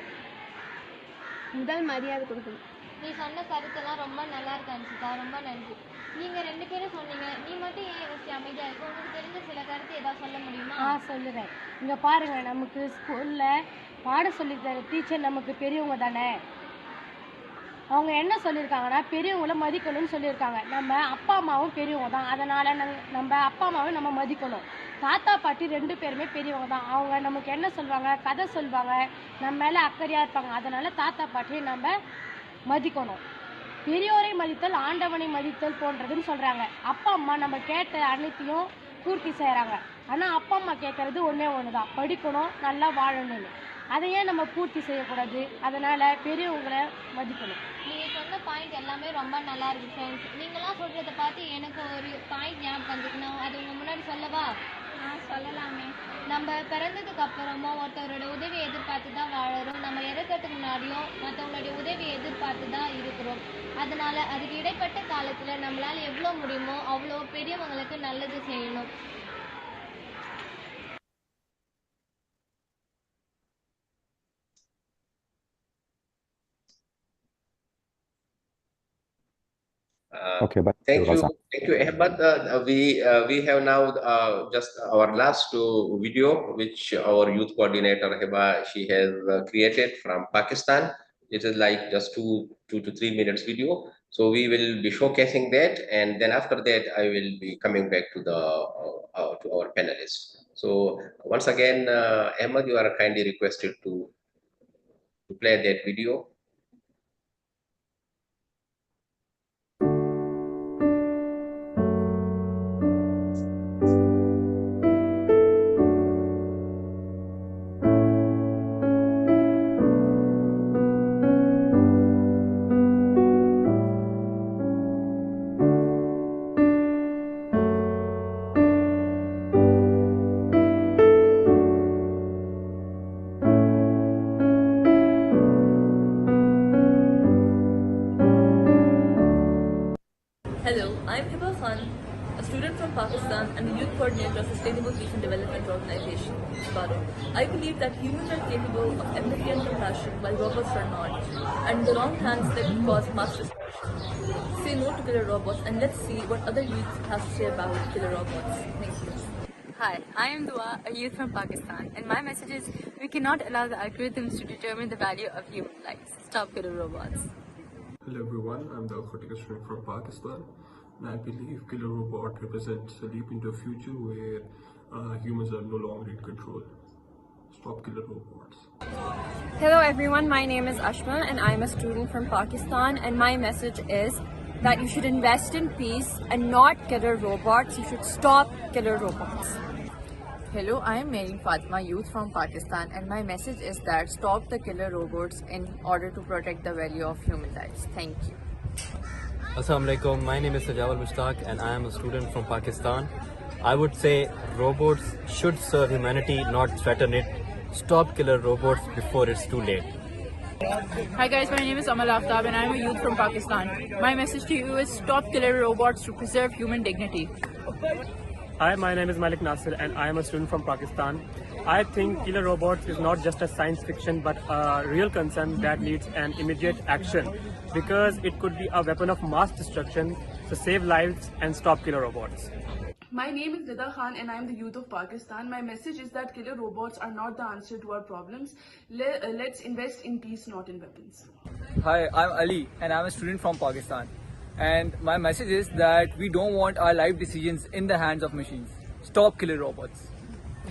முதல் மரியாதை கொடுக்கணும். நீ சொன்ன கருத்தெல்லாம் ரொம்ப நல்லா இருக்கு அன்சிதா, ரொம்ப நன்றி. நீங்கள் 2 பேரும் சொன்னீங்க, நீ மட்டும் ஏன் யோசிச்சு அமைதியாக இருக்கும்? உங்களுக்கு தெரிஞ்ச சில கருத்து ஏதாவது சொல்ல முடியுமா? சொல்லுறேன். இங்கே பாருங்கள், நமக்கு ஸ்கூலில் பாடம் சொல்லித்தர டீச்சர் நமக்கு பெரியவங்க தானே. அவங்க என்ன சொல்லியிருக்காங்கன்னா பெரியவங்கள மதிக்கணும்னு சொல்லியிருக்காங்க. நம்ம அப்பா அம்மாவும் பெரியவங்க தான், அதனால் நம்ம அப்பா அம்மாவும் நம்ம மதிக்கணும். தாத்தா பாட்டி 2 பேருமே பெரியவங்க தான். அவங்க நமக்கு என்ன சொல்லுவாங்க, கதை சொல்லுவாங்க, நம்ம மேலே அக்கறையாக இருப்பாங்க. அதனால் தாத்தா பாட்டியை நம்ம மதிக்கணும். பெரியோரை மதித்தல் ஆண்டவனை மதித்தல் போன்றதுன்னு சொல்கிறாங்க. அப்பா அம்மா நம்ம கேட்ட அனைத்தையும் பூர்த்தி செய்கிறாங்க. ஆனால் அப்பா அம்மா கேட்குறது ஒன்றே ஒன்று தான், படிக்கணும், நல்லா வாழணும்னு. அதை ஏன் நம்ம பூர்த்தி செய்யக்கூடாது? அதனால் பெரியவங்களை மதிக்கணும். நீங்கள் சொன்ன பாயிண்ட் எல்லாமே ரொம்ப நல்லா இருக்கு ஃப்ரெண்ட்ஸ். நீங்களாம் சொல்கிறத பார்த்து எனக்கு ஒரு பாயிண்ட் ஞாபகம் வந்துக்கணும். அது உங்கள் முன்னாடி சொல்லவா? சொல்லலாமே. நம்ம பிறந்ததுக்கு அப்புறமும் ஒருத்தவரோட உதவி எதிர்பார்த்து தான் வாழறோம். நம்ம இறக்கிறதுக்கு முன்னாடியும் மற்றவங்களுடைய உதவி எதிர்பார்த்து தான் இருக்கிறோம். அதனால அதுக்கு இடைப்பட்ட காலத்தில் நம்மளால் எவ்வளோ முடியுமோ அவ்வளோ பெரியவங்களுக்கு நல்லது செய்யணும். Okay, but Thank you, Raza. thank you, Ahmed. We have now just our last video, which our youth coordinator Heba she has created from Pakistan. It is like just two to 3 minutes video. So we will be showcasing that, and then after that, I will be coming back to to our panelists. So once again, Ahmed, you are kindly requested to play that video. Hello, I'm Abuhanel, a student from Pakistan and the youth coordinator of Sustainable Peace and Development Organization, SPARO. I believe that humans are capable of empathy and compassion while robots are not, and in the wrong hands they can cause mass destruction. Say no to killer robots and let's see what other youth have to say about killer robots. Thank you. Hi, I am Dua, a youth from Pakistan, and my message is we cannot allow the algorithms to determine the value of human lives. Stop killer robots. Hello everyone, I'm the Rotary student from Pakistan, and I believe killer robot represents a leap into a future where humans are no longer in control. Stop killer robots. Hello everyone, my name is Ashma and I'm a student from Pakistan, and my message is that you should invest in peace and not killer robots. You should stop killer robots. Hello, I am Mary Fatma, youth from Pakistan, and my message is that stop the killer robots in order to protect the value of human lives. Thank you. Assalamu alaikum, my name is Sajawal Mushtaq and I am a student from Pakistan. I would say robots should serve humanity, not threaten it. Stop killer robots before it's too late. Hi guys, my name is Amal Aftab and I am a youth from Pakistan. My message to you is stop killer robots to preserve human dignity. Hi, my name is Malik Nasir and I am a student from Pakistan. I think killer robots is not just a science fiction but a real concern that needs an immediate action, because it could be a weapon of mass destruction. So save lives and stop killer robots. My name is Rida Khan and I am the youth of Pakistan. My message is that killer robots are not the answer to our problems. Let's invest in peace, not in weapons. Hi, I'm Ali and I'm a student from Pakistan. And my message is that we don't want our life decisions in the hands of machines. Stop killer robots.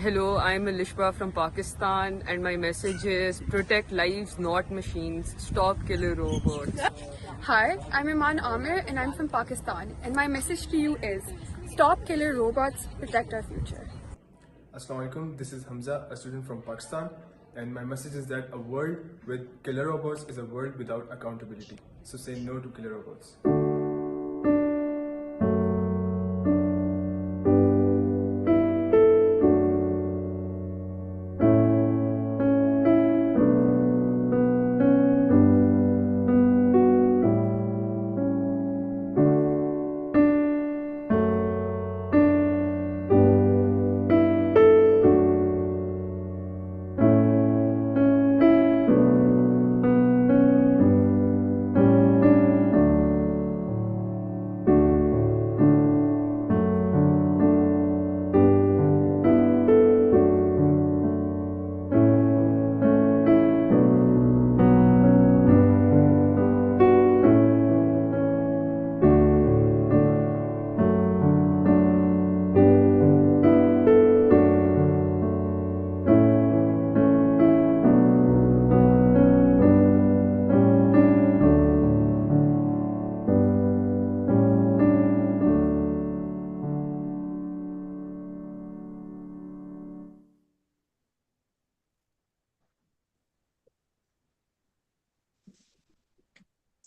Hello, I'm Alishba from Pakistan and my message is protect lives, not machines. Stop killer robots. Hi, I'm Iman Amir and I'm from Pakistan, and my message to you is stop killer robots, protect our future. Assalamu alaikum, this is Hamza, a student from Pakistan, and my message is that a world with killer robots is a world without accountability. So say no to killer robots.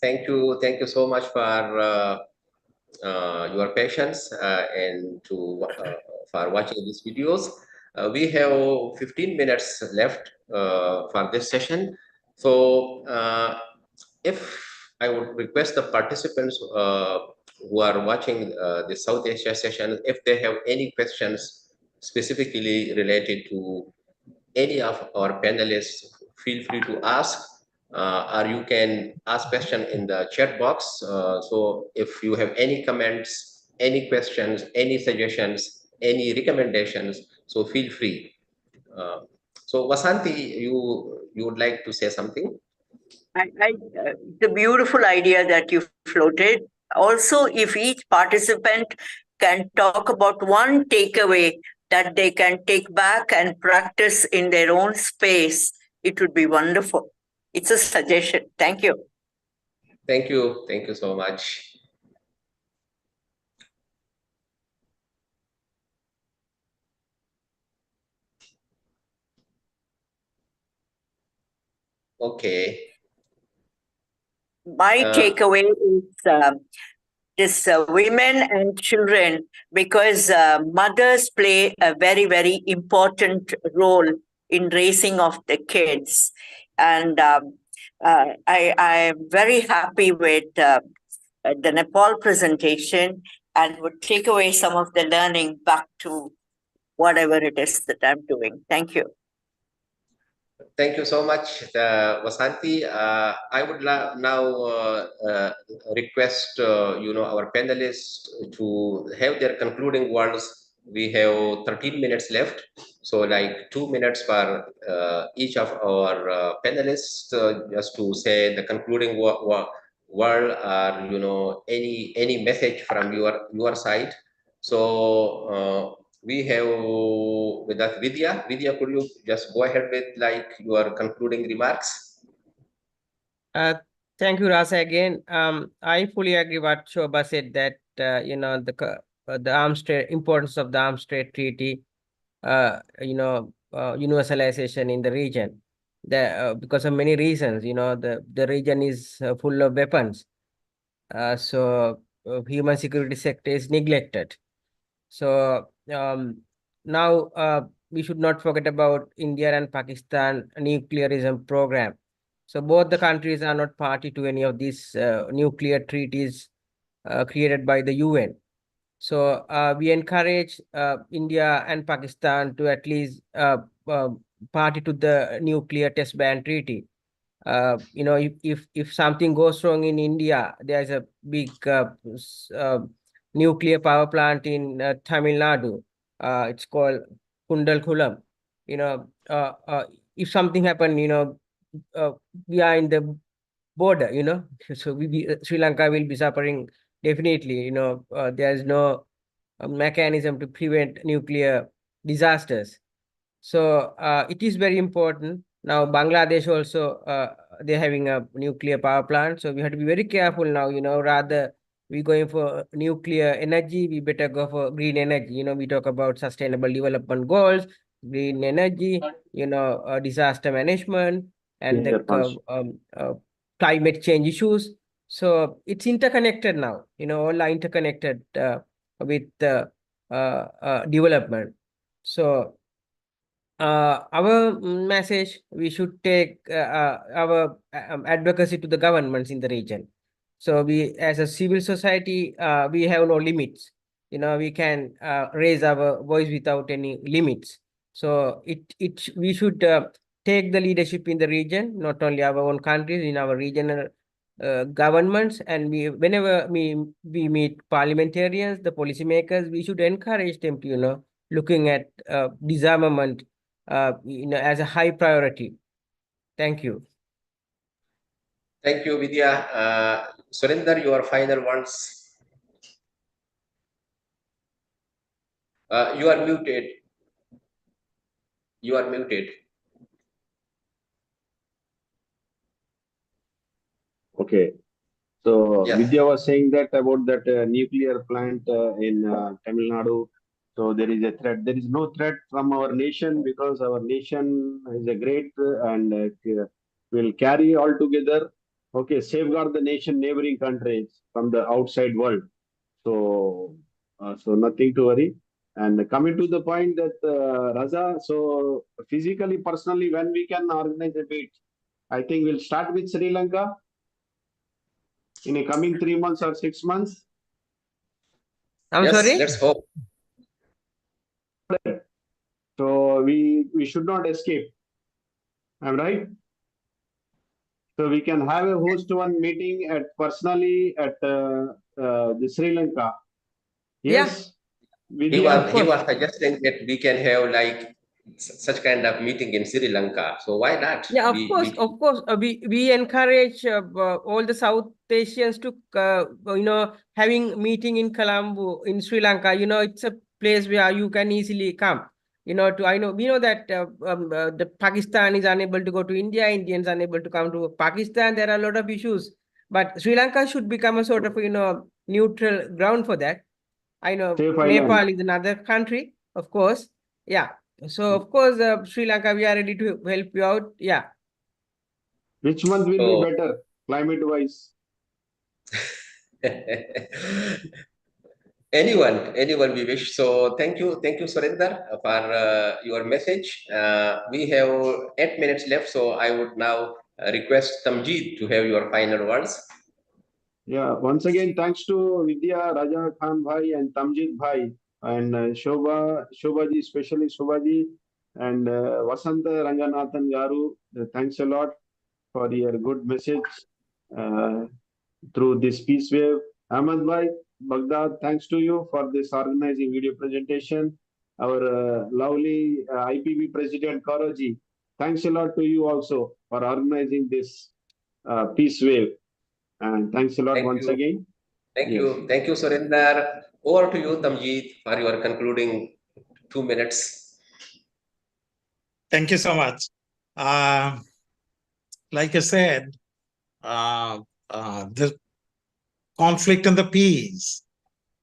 Thank you so much for your patience and for watching these videos. We have 15 minutes left for this session. So if I would request the participants who are watching the South Asia session, if they have any questions specifically related to any of our panelists, feel free to ask, or you can ask question in the chat box. So if you have any comments, any questions, any suggestions, any recommendations, so feel free. So Vasanthi, you would like to say something? The beautiful idea that you floated. Also, if each participant can talk about one takeaway that they can take back and practice in their own space, it would be wonderful. It's a suggestion. Thank you. Thank you so much. Okay. My takeaway is this women and children, because mothers play a very, very important role in raising of the kids. And I am very happy with the Nepal presentation and would take away some of the learning back to whatever it is that I'm doing. Thank you. Thank you so much, Vasanthi. I would now request our panelists to have their concluding words. We have 13 minutes left, so like 2 minutes for each of our panelists, just to say the concluding word, or any message from your side. So we have with us Vidya. Vidya, could you just go ahead with like your concluding remarks? Thank you, Raza. Again, I fully agree what Shobha said, that the arms trade, importance of the arms trade treaty, universalization in the region. Because of many reasons, the region is full of weapons. So human security sector is neglected. So now we should not forget about India and Pakistan nuclearism program. So both the countries are not party to any of these nuclear treaties created by the UN. So we encourage India and Pakistan to at least party to the nuclear test ban treaty. If something goes wrong in India, there's a big nuclear power plant in Tamil Nadu. It's called Kundalkulam. If something happen, we are in the border. So Sri Lanka will be suffering definitely. There's no mechanism to prevent nuclear disasters. So it is very important. Now Bangladesh also they're having a nuclear power plant, so we have to be very careful now. Rather we going for nuclear energy, we better go for green energy. We talk about sustainable development goals, green energy, disaster management, and the climate change issues. So it's interconnected now. All are interconnected with development. So our message, we should take our advocacy to the governments in the region. So we, as a civil society, we have no limits. We can raise our voice without any limits. So we should take the leadership in the region, not only our own countries, in our regional governments, and whenever we meet parliamentarians, the policymakers, we should encourage them to looking at disarmament as a high priority. Thank you. Thank you, Vidya. Surinder, your final words. You are muted. You are muted. Okay. So Vidya was saying that about that nuclear plant in Tamil Nadu. So there is a threat. There is no threat from our nation, because our nation is a great and will carry all together Okay, safeguard the nation, neighboring countries from the outside world. So, so nothing to worry. And coming to the point that Raza, so physically, personally, when we can organize a meet, I think we'll start with Sri Lanka in a coming 3 months or 6 months. I'm sorry? Let's hope. So we should not escape. I'm right. So we can have a host one meeting at personally at the Sri Lanka. Yes. He was suggesting that we can have like such kind of meeting in Sri Lanka. So why not? Yeah, of course. We encourage all the South Asians to having meeting in Colombo in Sri Lanka. It's a place where you can easily come. We know that the Pakistan is unable to go to India. Indians unable to come to Pakistan. There are a lot of issues, but Sri Lanka should become a sort of neutral ground for that. I know Nepal is another country, of course. Yeah. So, of course, Sri Lanka, we are ready to help you out. Yeah. Which month will be better, climate-wise? Anyone we wish. So thank you, Surinder, for your message. We have 8 minutes left, so I would now request Tamjeed to have your final words. Yeah, once again, thanks to Vidya, Raja Khan Bhai and Tamjid Bhai and Shobhaji, especially Shobhaji and Vasanthi Ranganathan Garu. Thanks a lot for your good message through this peace wave. Ahmad Bhai, Baghdad, thanks to you for this organizing video presentation. Our lovely IPB President Karoji, thanks a lot to you also for organizing this peace wave. And thanks a lot once again. Thank you, Surinder. Over to you, Tamjeed, for your concluding 2 minutes. Thank you so much. Like I said, the conflict and the peace,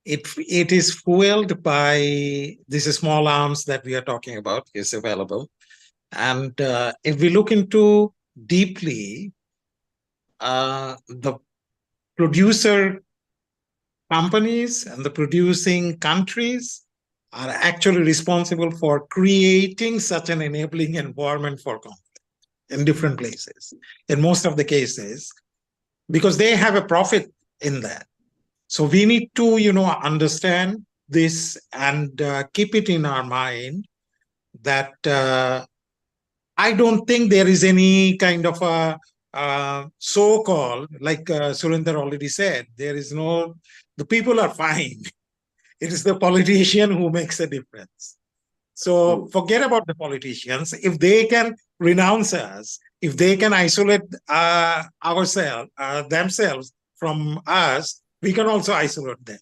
it is fueled by these small arms that we are talking about is available. And if we look into deeply, the producer companies and the producing countries are actually responsible for creating such an enabling environment for conflict in different places, in most of the cases, because they have a profit in that. So we need to, understand this and keep it in our mind that I don't think there is any kind of a so-called, like Surinder already said, there is no, the people are fine. It is the politician who makes a difference. So forget about the politicians. If they can renounce us, if they can isolate themselves from us, we can also isolate them.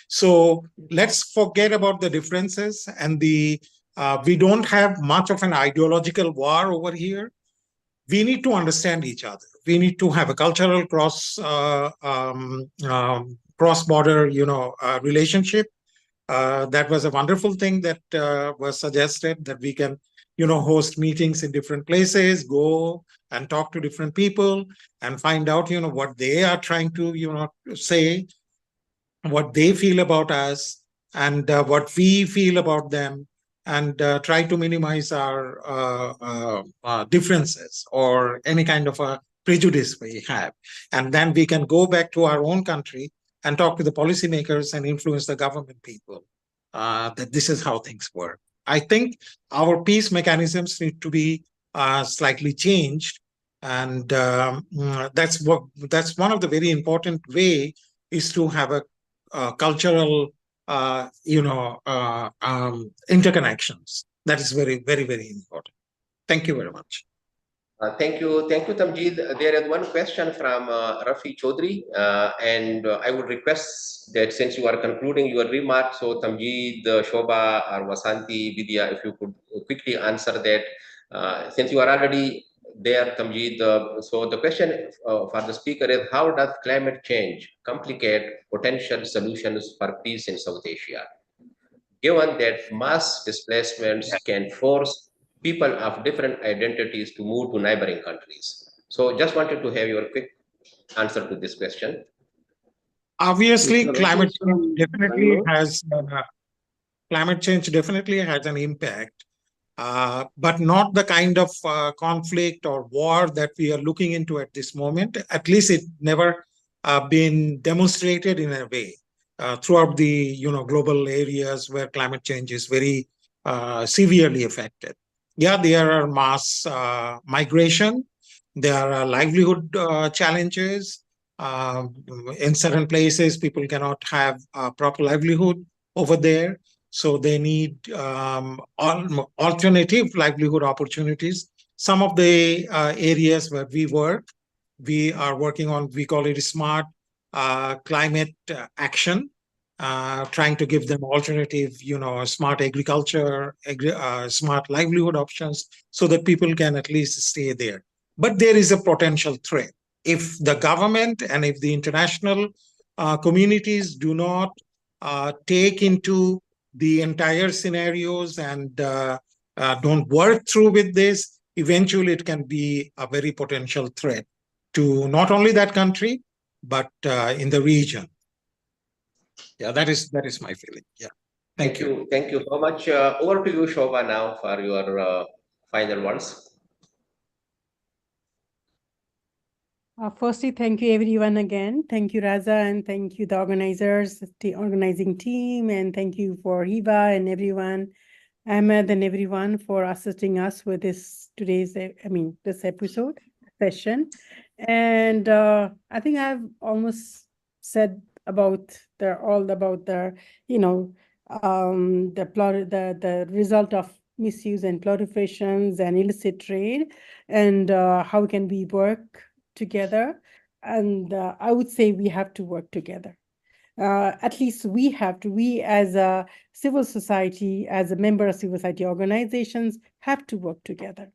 So let's forget about the differences and we don't have much of an ideological war over here. We need to understand each other. We need to have a cultural cross-border, relationship. That was a wonderful thing that was suggested, that we can, host meetings in different places, go and talk to different people and find out, what they are trying to, say, what they feel about us and what we feel about them, and try to minimize our differences or any kind of a prejudice we have. And then we can go back to our own country and talk to the policymakers and influence the government people that this is how things work. I think our peace mechanisms need to be slightly changed. And that's one of the very important way is to have a cultural interconnections. That is very, very, very important. Thank you very much. Thank you, Tamjeed. There is one question from Rafi Chaudhry, and I would request that since you are concluding your remarks, so Tamjeed, Shobha, or Vasanthi, Vidya, if you could quickly answer that, since you are already there, Tamjeed. So the question for the speaker is, how does climate change complicate potential solutions for peace in South Asia, given that mass displacements can force people of different identities to move to neighboring countries? So just wanted to have your quick answer to this question? Obviously, Mr. Rakesh from Bangalore. Climate change definitely has an impact, but not the kind of conflict or war that we are looking into at this moment. At least it never been demonstrated in a way throughout the global areas where climate change is very severely affected. Yeah, there are mass migration. There are livelihood challenges. In certain places, people cannot have a proper livelihood over there. So they need alternative livelihood opportunities. Some of the areas where we are working on, we call it smart climate action, trying to give them alternative, smart agriculture, smart livelihood options so that people can at least stay there. But there is a potential threat. If the government and if the international communities do not take into the entire scenarios and don't work through with this, eventually it can be a very potential threat to not only that country, but in the region. Yeah, that is my feeling. Yeah. Thank you. Thank you so much. Over to you, Shobha, now for your final words. Firstly, thank you everyone again. Thank you, Raza, and thank you, the organizers, the organizing team, and thank you for Hiba and everyone, Ahmed and everyone for assisting us with this this episode session. And I think I've almost said about the the result of misuse and proliferations and illicit trade, and how can we work together. And I would say we have to work together. At least we as a civil society, as a member of civil society organizations, have to work together.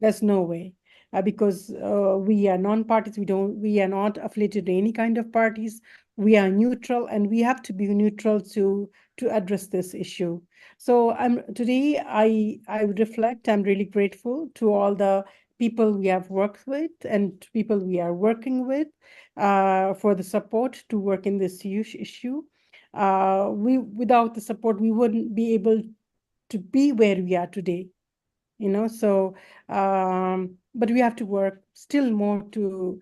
There's no way. Because we are non-parties, we are not affiliated to any kind of parties. We are neutral, and we have to be neutral to address this issue. So today I would reflect. I'm really grateful to all the people we have worked with and people we are working with for the support to work in this huge issue. Without the support, we wouldn't be able to be where we are today. But we have to work still more to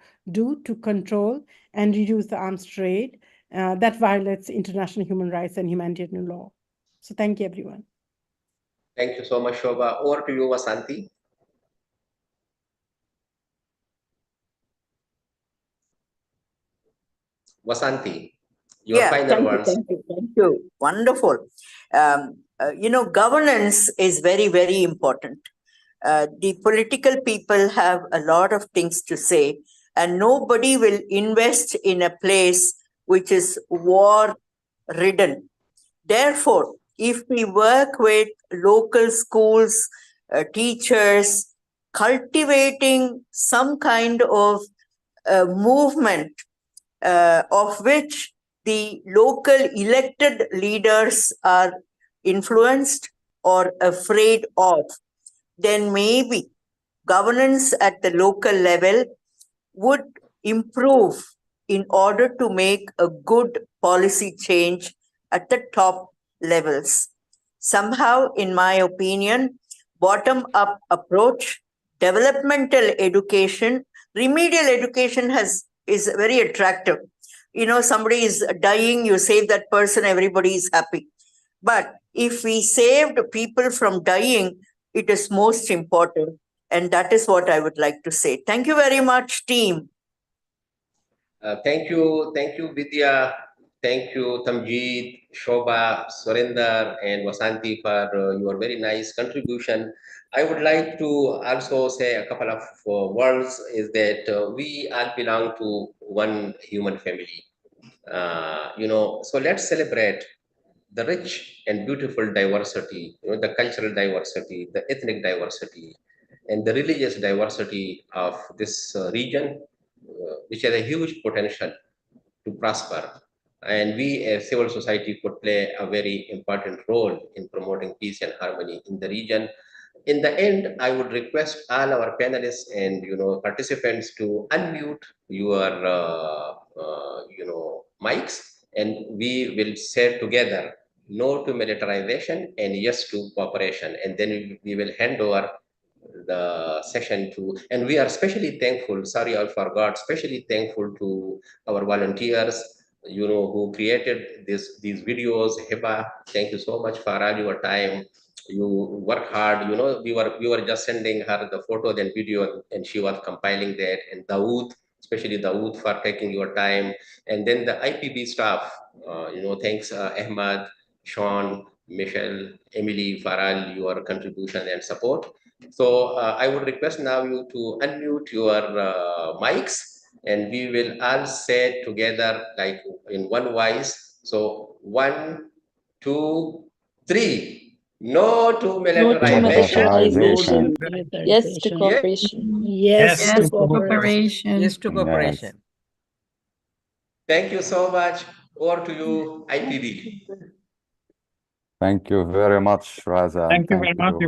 control and reduce the arms trade that violates international human rights and humanitarian law. So thank you, everyone. Thank you so much, Shobha. Over to you, Vasanthi. Vasanthi, your final words. Thank you. Wonderful. Governance is very, very important. The political people have a lot of things to say, and nobody will invest in a place which is war-ridden. Therefore, if we work with local schools, teachers, cultivating some kind of movement of which the local elected leaders are influenced or afraid of, then maybe governance at the local level would improve in order to make a good policy change at the top levels. Somehow, in my opinion, bottom-up approach, developmental education, remedial education is very attractive. Somebody is dying, you save that person, everybody is happy. But if we saved people from dying, it is most important. And that is what I would like to say. Thank you very much, team. Thank you, Vidya. Thank you, Tamjeed, Shobha, Surinder, and Vasanthi for your very nice contribution. I would like to also say a couple of words is that we all belong to one human family. So let's celebrate the rich and beautiful diversity, the cultural diversity, the ethnic diversity, and the religious diversity of this region, which has a huge potential to prosper. And we as civil society could play a very important role in promoting peace and harmony in the region. In the end, I would request all our panelists and participants to unmute your mics, and we will say together no to militarization and yes to cooperation, and then we will hand over the session to, and we are especially thankful, sorry I forgot, especially thankful to our volunteers, who created these videos. Heba, thank you so much for all your time. You work hard. We were just sending her the photos and video, and she was compiling that. And Dawood, especially Dawood, for taking your time. And then the IPB staff, thanks Ahmad, Sean, Michelle, Emily, for all your contribution and support. So I would request now you to unmute your mics, and we will all say together like in one voice. So 1, 2, 3. No to militarization. Yes to cooperation. Yes to cooperation. Yes to cooperation. Thank you so much. Over to you, IPB. Thank you very much, Raza. Thank you very much.